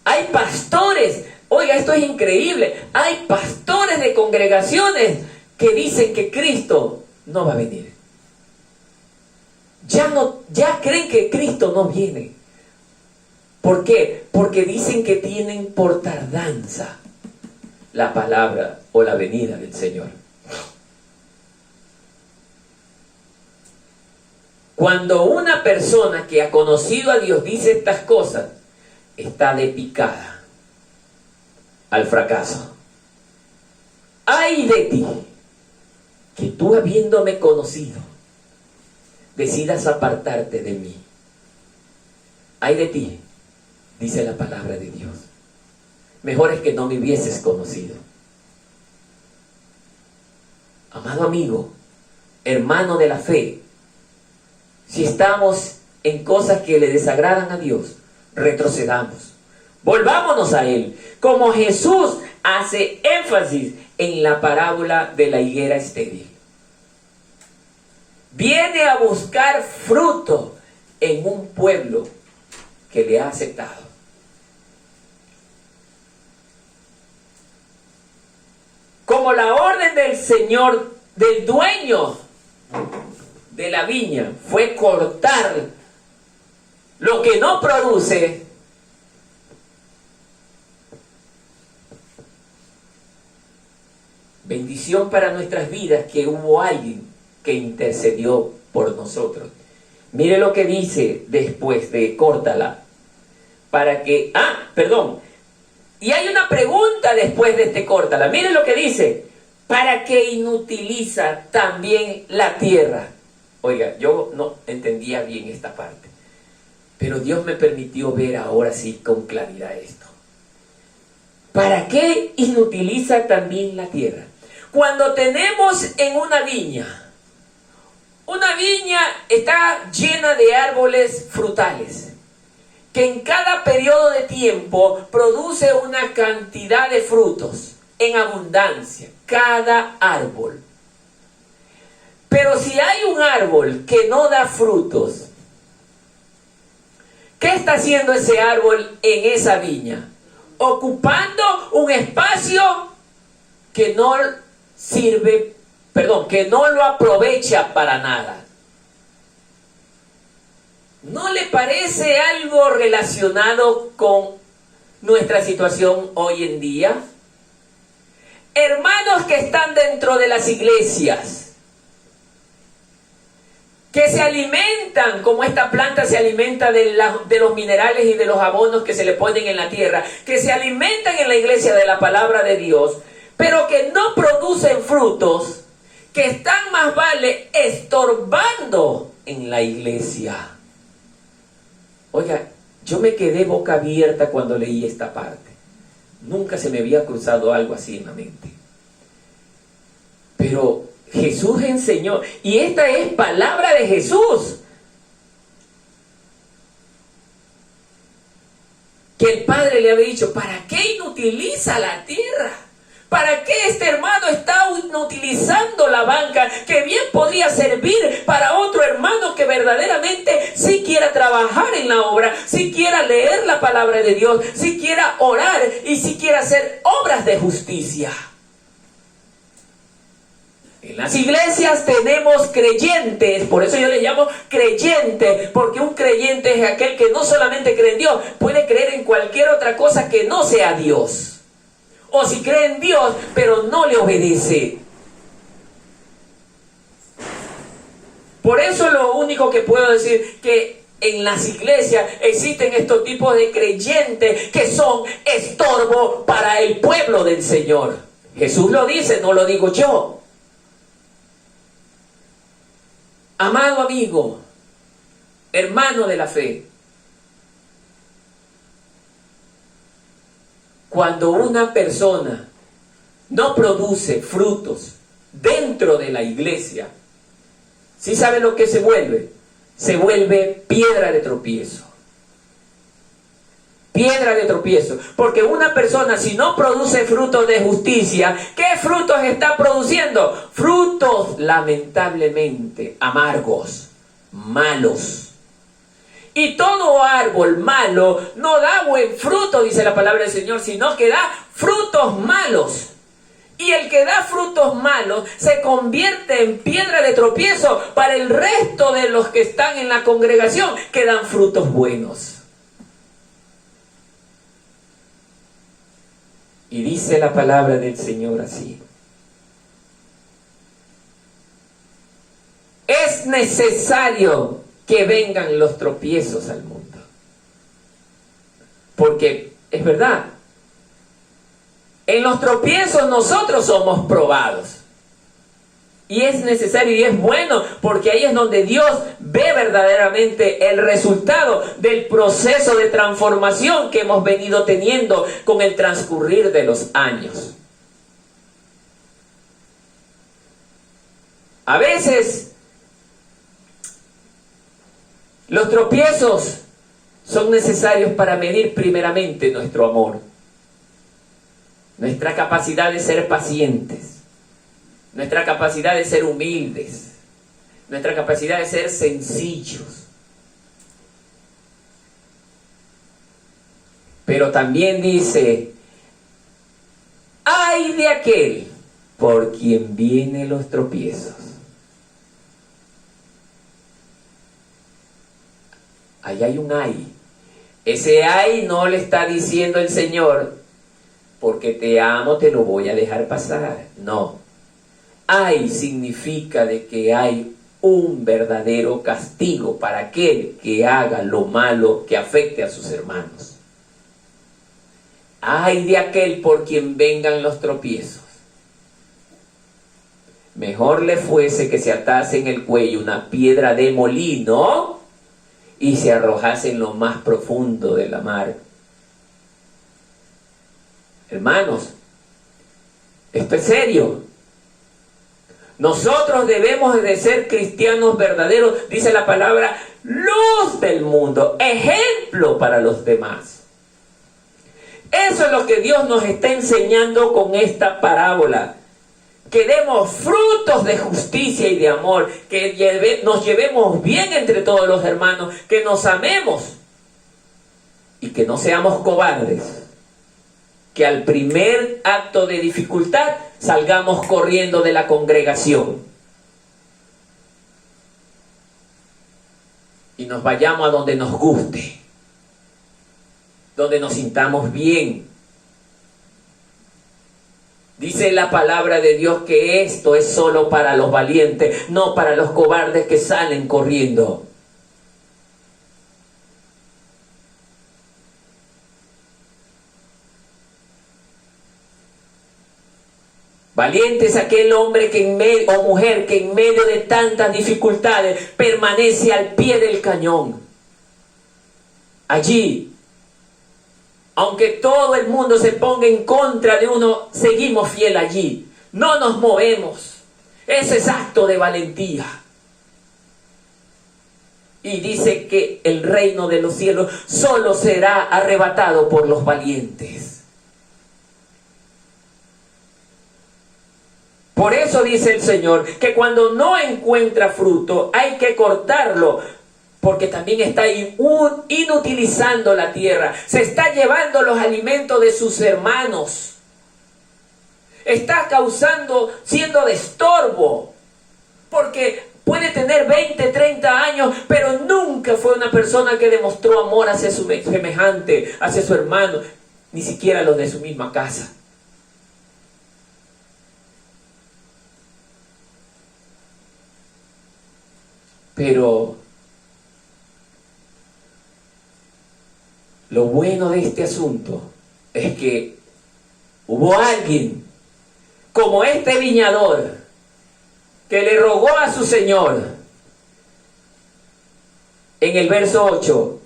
S1: Hay pastores, oiga, esto es increíble, hay pastores de congregaciones que dicen que Cristo no va a venir. Ya creen que Cristo no viene. ¿Por qué? Porque dicen que tienen por tardanza la palabra o la venida del Señor. Cuando una persona que ha conocido a Dios dice estas cosas, está de picada al fracaso. ¡Ay de ti! Que tú, habiéndome conocido, decidas apartarte de mí. ¡Ay de ti! Dice la palabra de Dios. Mejor es que no me hubieses conocido. Amado amigo, hermano de la fe, si estamos en cosas que le desagradan a Dios, retrocedamos. Volvámonos a Él. Como Jesús hace énfasis en la parábola de la higuera estéril. Viene a buscar fruto en un pueblo que le ha aceptado. Como la orden del Señor, del dueño de la viña, fue cortar lo que no produce, bendición para nuestras vidas que hubo alguien que intercedió por nosotros. Mire lo que dice después de córtala. Para que, y hay una pregunta después de este córtala. Mire lo que dice. ¿Para qué inutiliza también la tierra? Oiga, yo no entendía bien esta parte, pero Dios me permitió ver ahora sí con claridad esto. ¿Para qué inutiliza también la tierra? Cuando tenemos en una viña está llena de árboles frutales, que en cada periodo de tiempo produce una cantidad de frutos en abundancia, cada árbol. Pero si hay un árbol que no da frutos, ¿qué está haciendo ese árbol en esa viña? Ocupando un espacio que no sirve, que no lo aprovecha para nada. ¿No le parece algo relacionado con nuestra situación hoy en día? Hermanos que están dentro de las iglesias, que se alimentan, como esta planta se alimenta de los minerales y de los abonos que se le ponen en la tierra, que se alimentan en la iglesia de la palabra de Dios, pero que no producen frutos, que están más vale estorbando en la iglesia. Oiga, yo me quedé boca abierta cuando leí esta parte. Nunca se me había cruzado algo así en la mente. Pero Jesús enseñó, y esta es palabra de Jesús, que el Padre le había dicho, ¿para qué inutiliza la tierra? ¿Para qué este hermano está inutilizando la banca que bien podría servir para otro hermano que verdaderamente sí quiera trabajar en la obra, sí quiera leer la palabra de Dios, sí quiera orar y sí quiera hacer obras de justicia? En las iglesias tenemos creyentes, por eso yo les llamo creyente, porque un creyente es aquel que no solamente cree en Dios, puede creer en cualquier otra cosa que no sea Dios. O si cree en Dios, pero no le obedece. Por eso lo único que puedo decir que en las iglesias existen estos tipos de creyentes que son estorbo para el pueblo del Señor. Jesús lo dice, no lo digo yo. Amado amigo, hermano de la fe, cuando una persona no produce frutos dentro de la iglesia, ¿sí sabe lo que se vuelve? Se vuelve piedra de tropiezo. Piedra de tropiezo. Porque una persona, si no produce frutos de justicia, ¿qué frutos está produciendo? Frutos lamentablemente amargos, malos. Y todo árbol malo no da buen fruto, dice la palabra del Señor, sino que da frutos malos. Y el que da frutos malos se convierte en piedra de tropiezo para el resto de los que están en la congregación, que dan frutos buenos. Y dice la palabra del Señor así: es necesario que vengan los tropiezos al mundo. Porque es verdad, en los tropiezos nosotros somos probados. Y es necesario y es bueno, porque ahí es donde Dios ve verdaderamente el resultado del proceso de transformación que hemos venido teniendo con el transcurrir de los años. A veces los tropiezos son necesarios para medir primeramente nuestro amor, nuestra capacidad de ser pacientes, nuestra capacidad de ser humildes, nuestra capacidad de ser sencillos. Pero también dice, ay de aquel por quien vienen los tropiezos. Ahí hay un ay. Ese ay no le está diciendo el Señor, porque te amo, te lo voy a dejar pasar. No. Ay significa de que hay un verdadero castigo para aquel que haga lo malo que afecte a sus hermanos. Ay de aquel por quien vengan los tropiezos. Mejor le fuese que se atase en el cuello una piedra de molino y se arrojase en lo más profundo de la mar. Hermanos, esto es serio. Nosotros debemos de ser cristianos verdaderos, dice la palabra, luz del mundo, ejemplo para los demás. Eso es lo que Dios nos está enseñando con esta parábola. Que demos frutos de justicia y de amor, que nos llevemos bien entre todos los hermanos, que nos amemos y que no seamos cobardes. Que al primer acto de dificultad salgamos corriendo de la congregación y nos vayamos a donde nos guste, donde nos sintamos bien. Dice la palabra de Dios que esto es solo para los valientes, no para los cobardes que salen corriendo. Valiente es aquel hombre que o mujer que en medio de tantas dificultades permanece al pie del cañón. Allí, aunque todo el mundo se ponga en contra de uno, seguimos fiel allí. No nos movemos. Ese es acto de valentía. Y dice que el reino de los cielos solo será arrebatado por los valientes. Por eso dice el Señor que cuando no encuentra fruto hay que cortarlo, porque también está inutilizando la tierra. Se está llevando los alimentos de sus hermanos. Está siendo de estorbo, porque puede tener 20, 30 años, pero nunca fue una persona que demostró amor hacia su semejante, hacia su hermano, ni siquiera los de su misma casa. Pero lo bueno de este asunto es que hubo alguien como este viñador que le rogó a su señor. En el verso 8,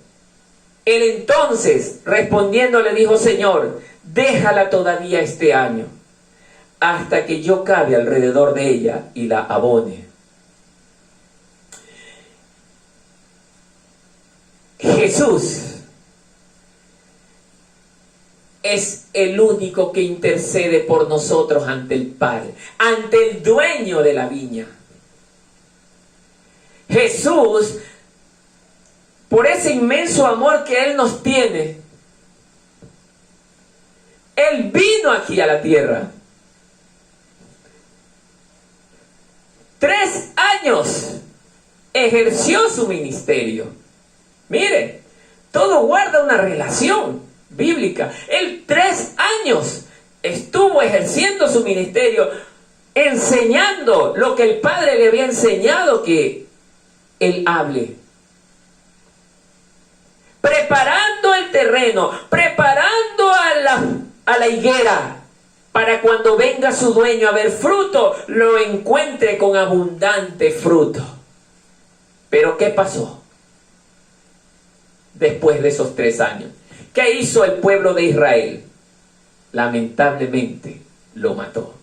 S1: él entonces respondiendo le dijo: Señor, déjala todavía este año, hasta que yo cabe alrededor de ella y la abone. Jesús es el único que intercede por nosotros ante el Padre, ante el dueño de la viña. Jesús, por ese inmenso amor que Él nos tiene, Él vino aquí a la tierra. 3 años ejerció su ministerio. Mire, todo guarda una relación bíblica. Él 3 años estuvo ejerciendo su ministerio, enseñando lo que el Padre le había enseñado que Él hable. preparando el terreno, preparando a la higuera, para cuando venga su dueño a ver fruto, lo encuentre con abundante fruto. Pero ¿qué pasó después de esos 3 años? ¿Qué hizo el pueblo de Israel? Lamentablemente lo mató.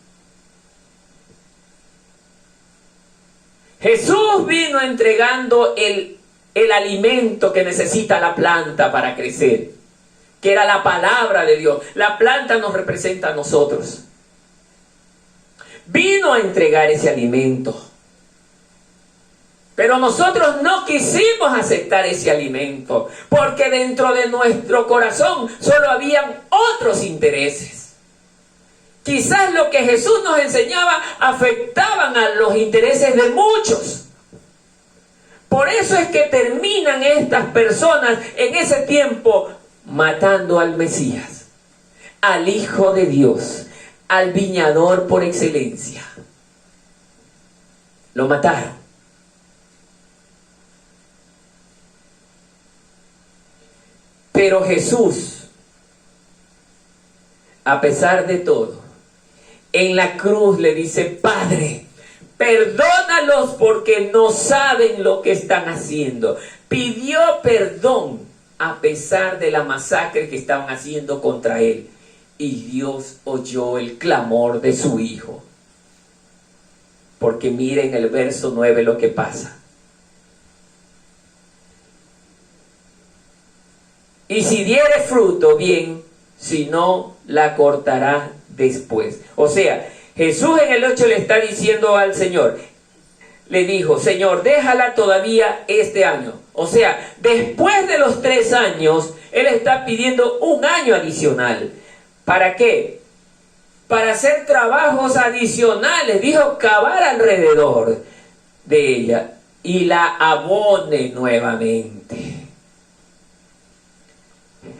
S1: Jesús vino entregando el alimento que necesita la planta para crecer, que era la palabra de Dios. La planta nos representa a nosotros. Vino a entregar ese alimento. Pero nosotros no quisimos aceptar ese alimento, porque dentro de nuestro corazón solo habían otros intereses. Quizás lo que Jesús nos enseñaba afectaban a los intereses de muchos. Por eso es que terminan estas personas en ese tiempo matando al Mesías, al Hijo de Dios, al viñador por excelencia. Lo mataron. Pero Jesús, a pesar de todo, en la cruz le dice: Padre, perdónalos porque no saben lo que están haciendo. Pidió perdón a pesar de la masacre que estaban haciendo contra él. Y Dios oyó el clamor de su Hijo. Porque miren el verso 9 lo que pasa. Y si diere fruto, bien; si no, la cortará después. O sea, Jesús en el 8 le está diciendo al Señor, le dijo: Señor, déjala todavía este año. O sea, después de los 3 años, Él está pidiendo 1 año adicional. ¿Para qué? Para hacer trabajos adicionales. Dijo: cavar alrededor de ella y la abone nuevamente.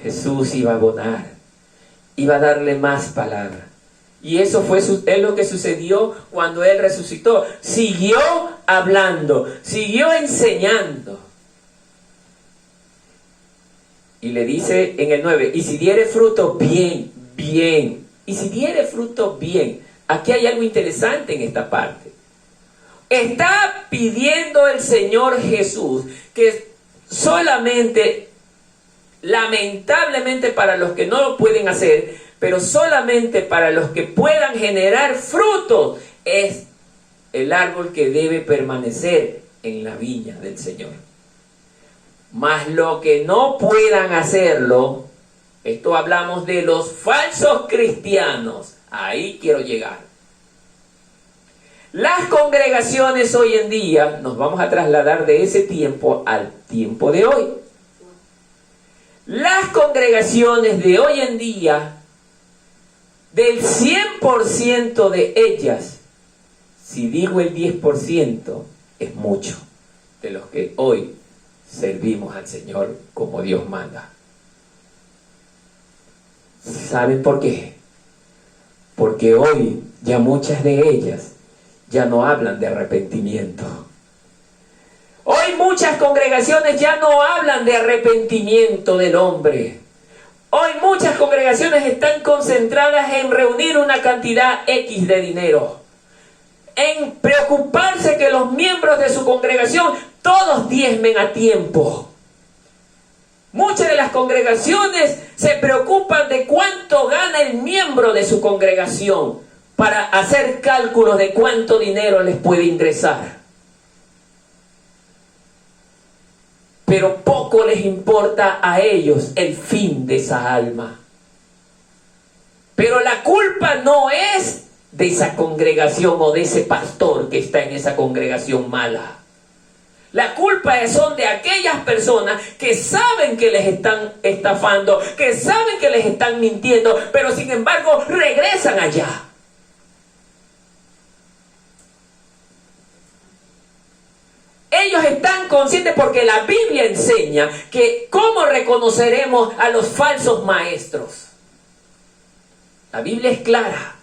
S1: Jesús iba a abonar, iba a darle más palabra. Y eso es lo que sucedió cuando Él resucitó. Siguió hablando, siguió enseñando. Y le dice en el 9, y si diere fruto, bien, bien. Y si diere fruto, bien. Aquí hay algo interesante en esta parte. Está pidiendo el Señor Jesús que solamente, lamentablemente para los que no lo pueden hacer, pero solamente para los que puedan generar frutos, es el árbol que debe permanecer en la viña del Señor. Mas lo que no puedan hacerlo, esto hablamos de los falsos cristianos, ahí quiero llegar. Las congregaciones hoy en día, nos vamos a trasladar de ese tiempo al tiempo de hoy. Las congregaciones de hoy en día, del 100% de ellas, si digo el 10%, es mucho, de los que hoy servimos al Señor como Dios manda. ¿Saben por qué? Porque hoy ya muchas de ellas ya no hablan de arrepentimiento. Hoy muchas congregaciones ya no hablan de arrepentimiento del hombre. Hoy muchas congregaciones están concentradas en reunir una cantidad X de dinero, en preocuparse que los miembros de su congregación todos diezmen a tiempo. Muchas de las congregaciones se preocupan de cuánto gana el miembro de su congregación para hacer cálculos de cuánto dinero les puede ingresar. Pero poco les importa a ellos el fin de esa alma. Pero la culpa no es de esa congregación o de ese pastor que está en esa congregación mala. La culpa son de aquellas personas que saben que les están estafando, que saben que les están mintiendo, pero sin embargo regresan allá. Ellos están conscientes porque la Biblia enseña que cómo reconoceremos a los falsos maestros. La Biblia es clara.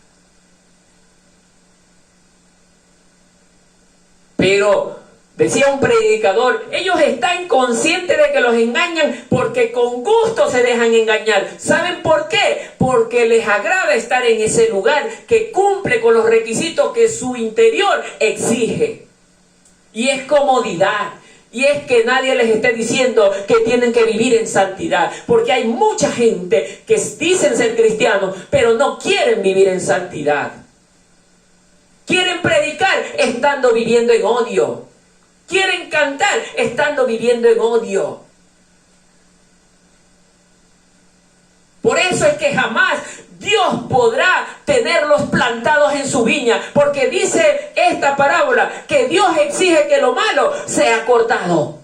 S1: Pero Decía un predicador, ellos están conscientes de que los engañan porque con gusto se dejan engañar. ¿Saben por qué? Porque les agrada estar en ese lugar que cumple con los requisitos que su interior exige. Y es comodidad. Y es que nadie les esté diciendo que tienen que vivir en santidad. Porque hay mucha gente que dicen ser cristianos, pero no quieren vivir en santidad. Quieren predicar estando viviendo en odio. Quieren cantar estando viviendo en odio. Por eso es que jamás Dios podrá tenerlos plantados en su viña. Porque dice esta parábola que Dios exige que lo malo sea cortado.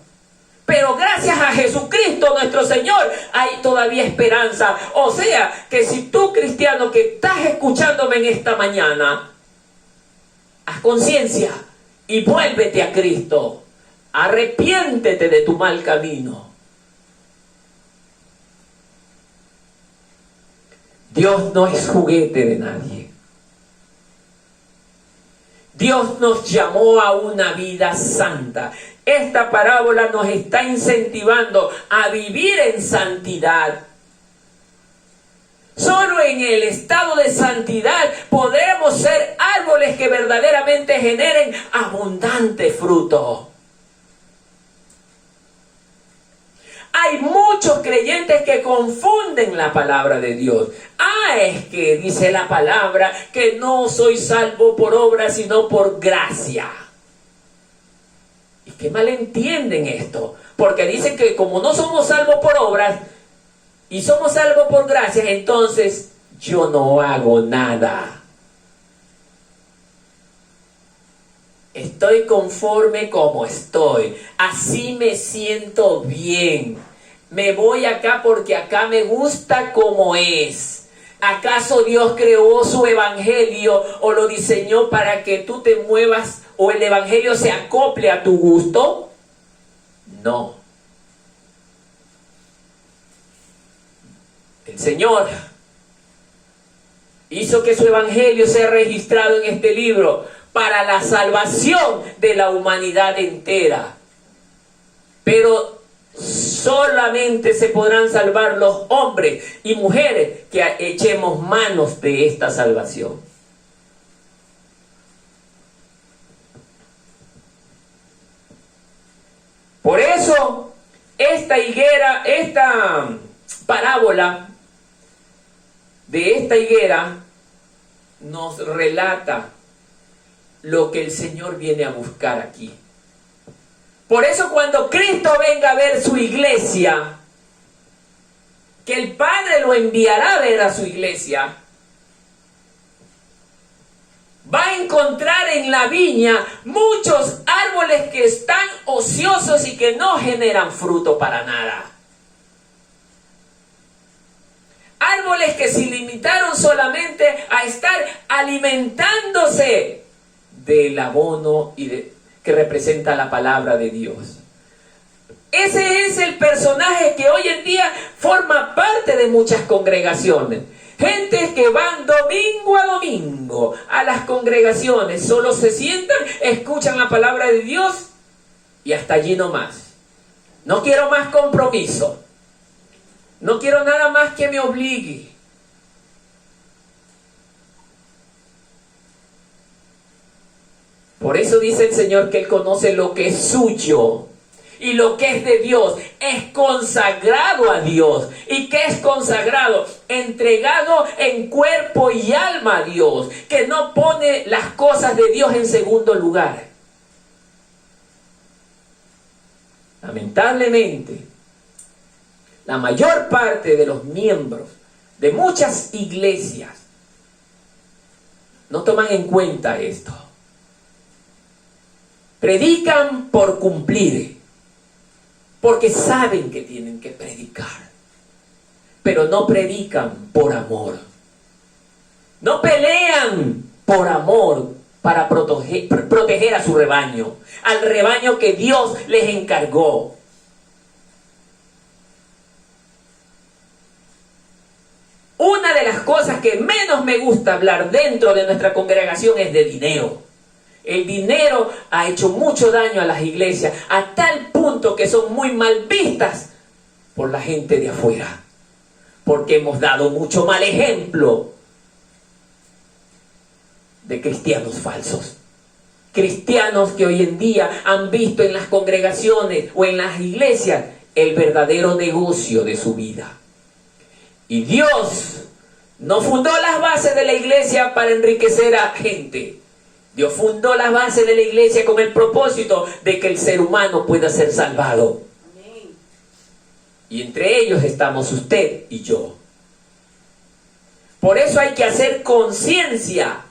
S1: Pero gracias a Jesucristo nuestro Señor hay todavía esperanza. O sea que si tú, cristiano, que estás escuchándome en esta mañana, haz conciencia y vuélvete a Cristo. Arrepiéntete de tu mal camino. Dios no es juguete de nadie. Dios nos llamó a una vida santa. Esta parábola nos está incentivando a vivir en santidad. Solo en el estado de santidad podremos ser árboles que verdaderamente generen abundante fruto. Hay muchos creyentes que confunden la palabra de Dios. Es que dice la palabra que no soy salvo por obra, sino por gracia. Y que malentienden esto, porque dicen que como no somos salvos por obras y somos salvos por gracia, entonces yo no hago nada. Estoy conforme como estoy. Así me siento bien. Me voy acá porque acá me gusta como es. ¿Acaso Dios creó su evangelio o lo diseñó para que tú te muevas o el evangelio se acople a tu gusto? No. El Señor hizo que su evangelio sea registrado en este libro para la salvación de la humanidad entera. Pero solamente se podrán salvar los hombres y mujeres que echemos manos de esta salvación. Por eso, esta higuera, esta parábola de esta higuera nos relata lo que el Señor viene a buscar aquí. Por eso cuando Cristo venga a ver su iglesia, que el Padre lo enviará a ver a su iglesia, va a encontrar en la viña muchos árboles que están ociosos y que no generan fruto para nada. Árboles que se limitaron solamente a estar alimentándose del abono que representa la palabra de Dios. Ese es el personaje que hoy en día forma parte de muchas congregaciones. Gente que van domingo a domingo a las congregaciones, solo se sientan, escuchan la palabra de Dios y hasta allí no más. No quiero más compromiso. No quiero nada más que me obligue. Por eso dice el Señor que Él conoce lo que es suyo y lo que es de Dios. Es consagrado a Dios. ¿Y qué es consagrado? Entregado en cuerpo y alma a Dios. Que no pone las cosas de Dios en segundo lugar. Lamentablemente, la mayor parte de los miembros de muchas iglesias no toman en cuenta esto. Predican por cumplir, porque saben que tienen que predicar, pero no predican por amor. No pelean por amor para proteger a su rebaño, al rebaño que Dios les encargó. Una de las cosas que menos me gusta hablar dentro de nuestra congregación es de dinero. El dinero ha hecho mucho daño a las iglesias, a tal punto que son muy mal vistas por la gente de afuera, porque hemos dado mucho mal ejemplo de cristianos falsos. Cristianos que hoy en día han visto en las congregaciones o en las iglesias el verdadero negocio de su vida. Y Dios no fundó las bases de la iglesia para enriquecer a gente. Dios fundó las bases de la iglesia con el propósito de que el ser humano pueda ser salvado. Amén. Y entre ellos estamos usted y yo. Por eso hay que hacer conciencia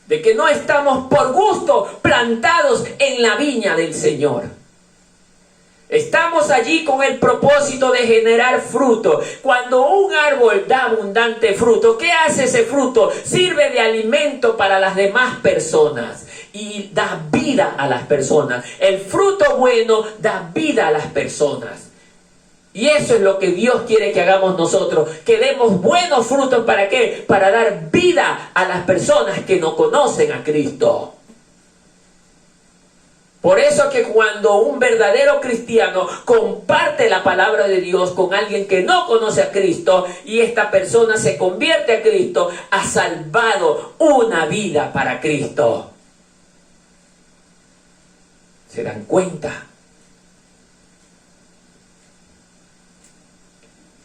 S1: de que no estamos por gusto plantados en la viña del Señor. Estamos allí con el propósito de generar fruto. Cuando un árbol da abundante fruto, ¿qué hace ese fruto? Sirve de alimento para las demás personas y da vida a las personas. El fruto bueno da vida a las personas. Y eso es lo que Dios quiere que hagamos nosotros, que demos buenos frutos. ¿Para qué? Para dar vida a las personas que no conocen a Cristo. Por eso que cuando un verdadero cristiano comparte la palabra de Dios con alguien que no conoce a Cristo y esta persona se convierte a Cristo, ha salvado una vida para Cristo. ¿Se dan cuenta?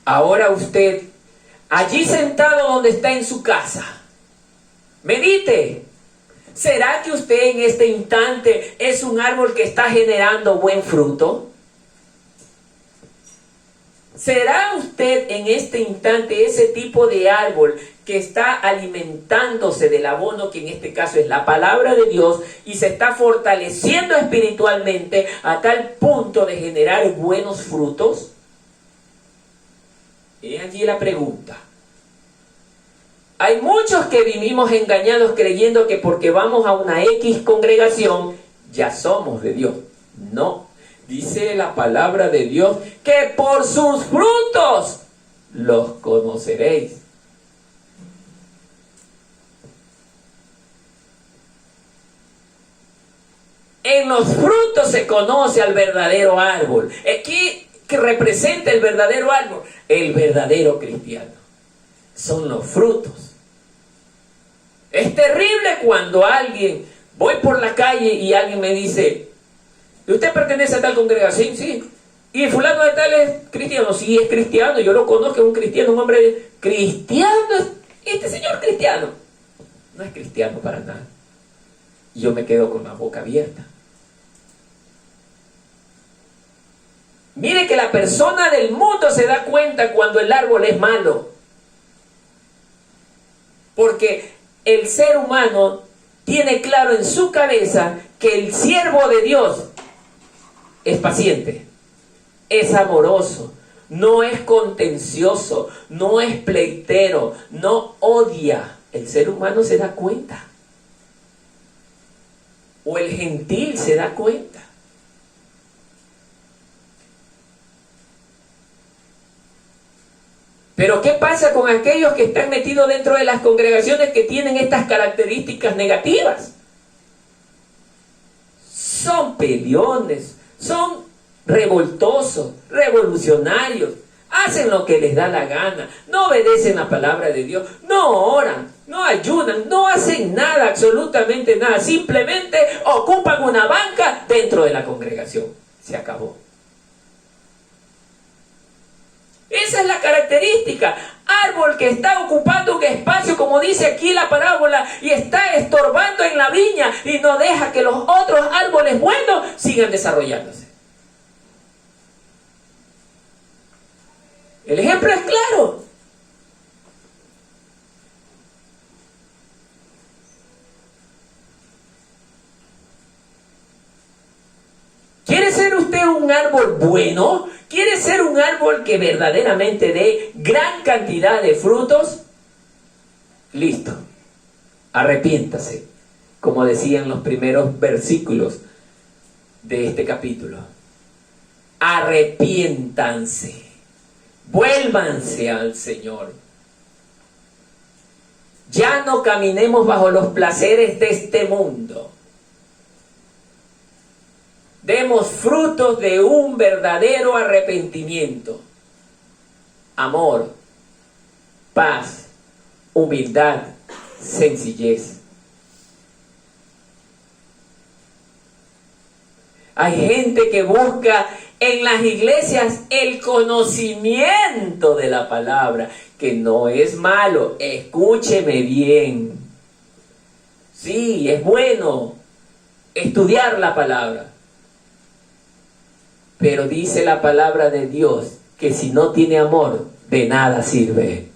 S1: Ahora usted, allí sentado donde está en su casa, medite. ¿Será que usted en este instante es un árbol que está generando buen fruto? ¿Será usted en este instante ese tipo de árbol que está alimentándose del abono, que en este caso es la palabra de Dios, y se está fortaleciendo espiritualmente a tal punto de generar buenos frutos? Y aquí la pregunta. Hay muchos que vivimos engañados creyendo que porque vamos a una X congregación ya somos de Dios. No, dice la palabra de Dios que por sus frutos los conoceréis. En los frutos se conoce al verdadero árbol. Aquí que representa el verdadero árbol, el verdadero cristiano. Son los frutos. Es terrible cuando alguien, voy por la calle y alguien me dice, ¿usted pertenece a tal congregación? Sí. ¿Y fulano de tal es cristiano? Sí, es cristiano, yo lo conozco, es un cristiano, un hombre cristiano. Este señor cristiano. No es cristiano para nada. Y yo me quedo con la boca abierta. Mire que la persona del mundo se da cuenta cuando el árbol es malo. Porque el ser humano tiene claro en su cabeza que el siervo de Dios es paciente, es amoroso, no es contencioso, no es pleitero, no odia. El ser humano se da cuenta. O el gentil se da cuenta. Pero ¿qué pasa con aquellos que están metidos dentro de las congregaciones que tienen estas características negativas? Son peleones, son revoltosos, revolucionarios, hacen lo que les da la gana, no obedecen la palabra de Dios, no oran, no ayudan, no hacen nada, absolutamente nada, simplemente ocupan una banca dentro de la congregación. Se acabó. Esa es la característica. Árbol que está ocupando un espacio, como dice aquí la parábola, y está estorbando en la viña y no deja que los otros árboles buenos sigan desarrollándose. El ejemplo es claro. ¿Quiere ser usted un árbol bueno? ¿Quiere ser un árbol que verdaderamente dé gran cantidad de frutos? Listo. Arrepiéntase, como decían los primeros versículos de este capítulo. Arrepiéntanse. Vuélvanse al Señor. Ya no caminemos bajo los placeres de este mundo. Demos frutos de un verdadero arrepentimiento. Amor, paz, humildad, sencillez. Hay gente que busca en las iglesias el conocimiento de la palabra, que no es malo, escúcheme bien. Sí, es bueno estudiar la palabra. Pero dice la palabra de Dios que si no tiene amor, de nada sirve.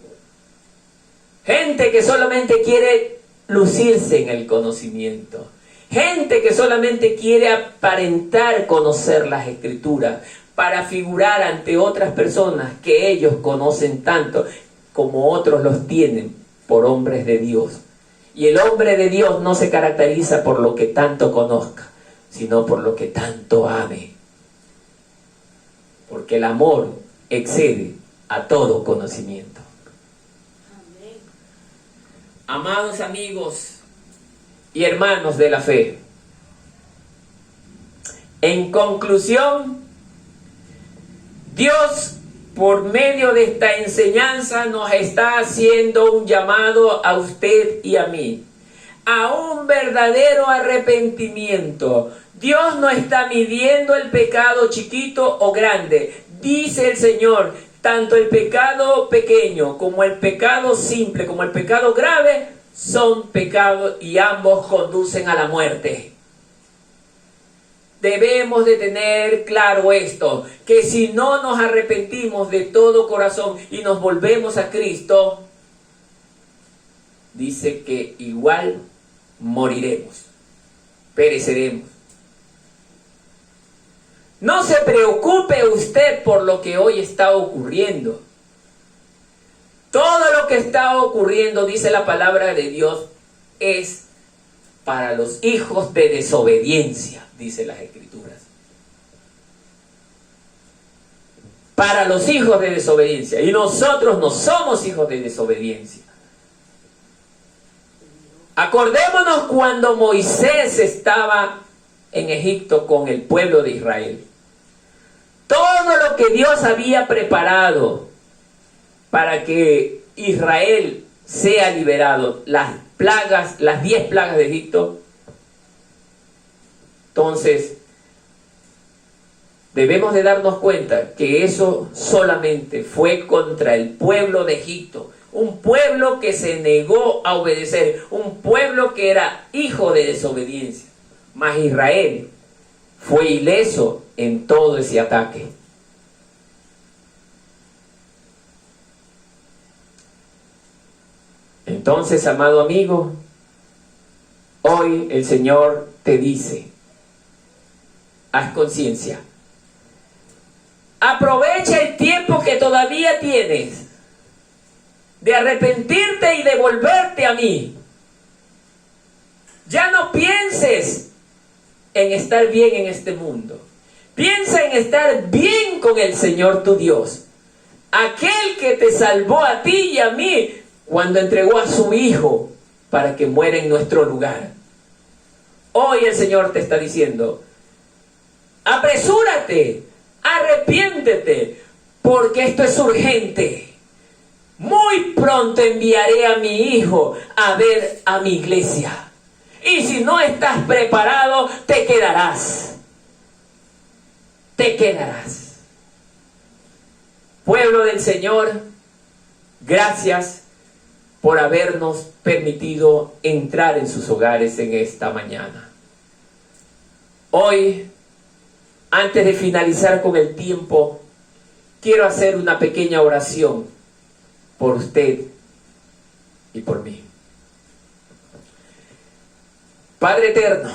S1: Gente que solamente quiere lucirse en el conocimiento. Gente que solamente quiere aparentar conocer las Escrituras para figurar ante otras personas que ellos conocen tanto como otros los tienen por hombres de Dios. Y el hombre de Dios no se caracteriza por lo que tanto conozca, sino por lo que tanto ame. Porque el amor excede a todo conocimiento. Amén. Amados amigos y hermanos de la fe, en conclusión, Dios por medio de esta enseñanza nos está haciendo un llamado a usted y a mí, a un verdadero arrepentimiento. Dios no está midiendo el pecado chiquito o grande. Dice el Señor, tanto el pecado pequeño como el pecado simple, como el pecado grave, son pecados y ambos conducen a la muerte. Debemos de tener claro esto, que si no nos arrepentimos de todo corazón y nos volvemos a Cristo, dice que igual moriremos, pereceremos. No se preocupe usted por lo que hoy está ocurriendo. Todo lo que está ocurriendo, dice la palabra de Dios, es para los hijos de desobediencia, dice las Escrituras. Para los hijos de desobediencia. Y nosotros no somos hijos de desobediencia. Acordémonos cuando Moisés estaba en Egipto con el pueblo de Israel. Todo lo que Dios había preparado para que Israel sea liberado, las plagas, las 10 plagas de Egipto. Entonces, debemos de darnos cuenta que eso solamente fue contra el pueblo de Egipto, un pueblo que se negó a obedecer, un pueblo que era hijo de desobediencia. Mas Israel fue ileso en todo ese ataque. Entonces, amado amigo, hoy el Señor te dice, haz conciencia. Aprovecha el tiempo que todavía tienes de arrepentirte y de volverte a mí. Ya no pienses en estar bien en este mundo. Piensa en estar bien con el Señor tu Dios. Aquel que te salvó a ti y a mí cuando entregó a su Hijo para que muera en nuestro lugar. Hoy el Señor te está diciendo, apresúrate, arrepiéntete, porque esto es urgente. Muy pronto enviaré a mi Hijo a ver a mi iglesia. Y si no estás preparado, te quedarás. Te quedarás. Pueblo del Señor, gracias por habernos permitido entrar en sus hogares en esta mañana. Hoy, antes de finalizar con el tiempo, quiero hacer una pequeña oración por usted y por mí. Padre eterno,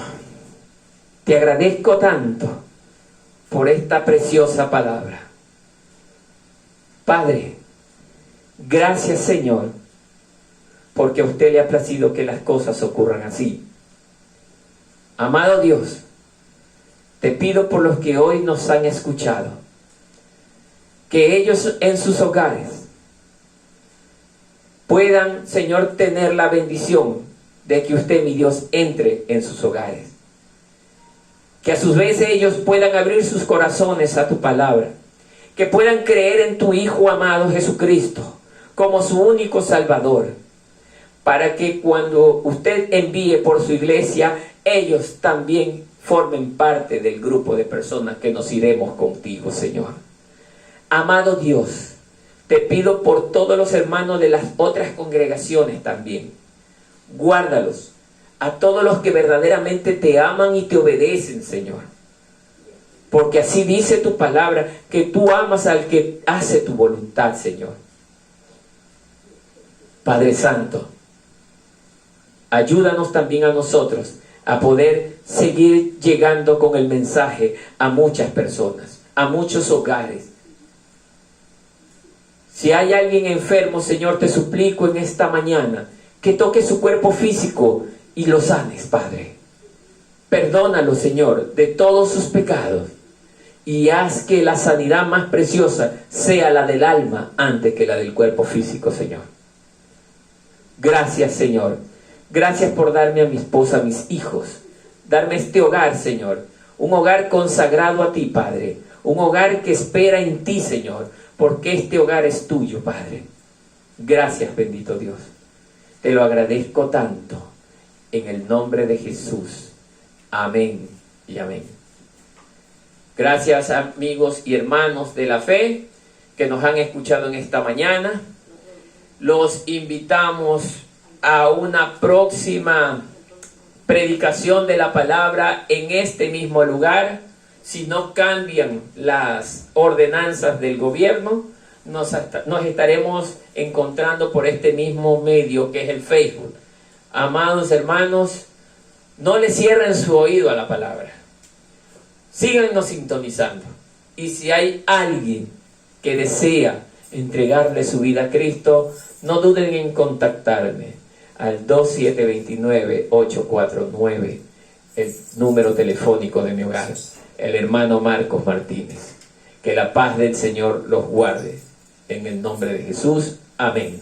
S1: te agradezco tanto por esta preciosa palabra. Padre, gracias Señor, porque a usted le ha placido que las cosas ocurran así. Amado Dios, te pido por los que hoy nos han escuchado, que ellos en sus hogares puedan, Señor, tener la bendición de que usted, mi Dios, entre en sus hogares. Que a sus veces ellos puedan abrir sus corazones a tu palabra. Que puedan creer en tu Hijo amado Jesucristo como su único Salvador. Para que cuando usted envíe por su iglesia, ellos también formen parte del grupo de personas que nos iremos contigo, Señor. Amado Dios, te pido por todos los hermanos de las otras congregaciones también. Guárdalos. A todos los que verdaderamente te aman y te obedecen, Señor. Porque así dice tu palabra, que tú amas al que hace tu voluntad, Señor. Padre Santo, ayúdanos también a nosotros a poder seguir llegando con el mensaje a muchas personas, a muchos hogares. Si hay alguien enfermo, Señor, te suplico en esta mañana que toques su cuerpo físico y lo sanes, Padre. Perdónalo, Señor, de todos sus pecados y haz que la sanidad más preciosa sea la del alma antes que la del cuerpo físico, Señor. Gracias, Señor. Gracias por darme a mi esposa, a mis hijos. Darme este hogar, Señor. Un hogar consagrado a ti, Padre. Un hogar que espera en ti, Señor. Porque este hogar es tuyo, Padre. Gracias, bendito Dios. Te lo agradezco tanto. En el nombre de Jesús. Amén y amén. Gracias, amigos y hermanos de la fe que nos han escuchado en esta mañana. Los invitamos a una próxima predicación de la palabra en este mismo lugar. Si no cambian las ordenanzas del gobierno, nos estaremos encontrando por este mismo medio que es el Facebook. Amados hermanos, no le cierren su oído a la palabra. Síganos sintonizando. Y si hay alguien que desea entregarle su vida a Cristo, no duden en contactarme al 2729-849, el número telefónico de mi hogar, el hermano Marcos Martínez. Que la paz del Señor los guarde. En el nombre de Jesús. Amén.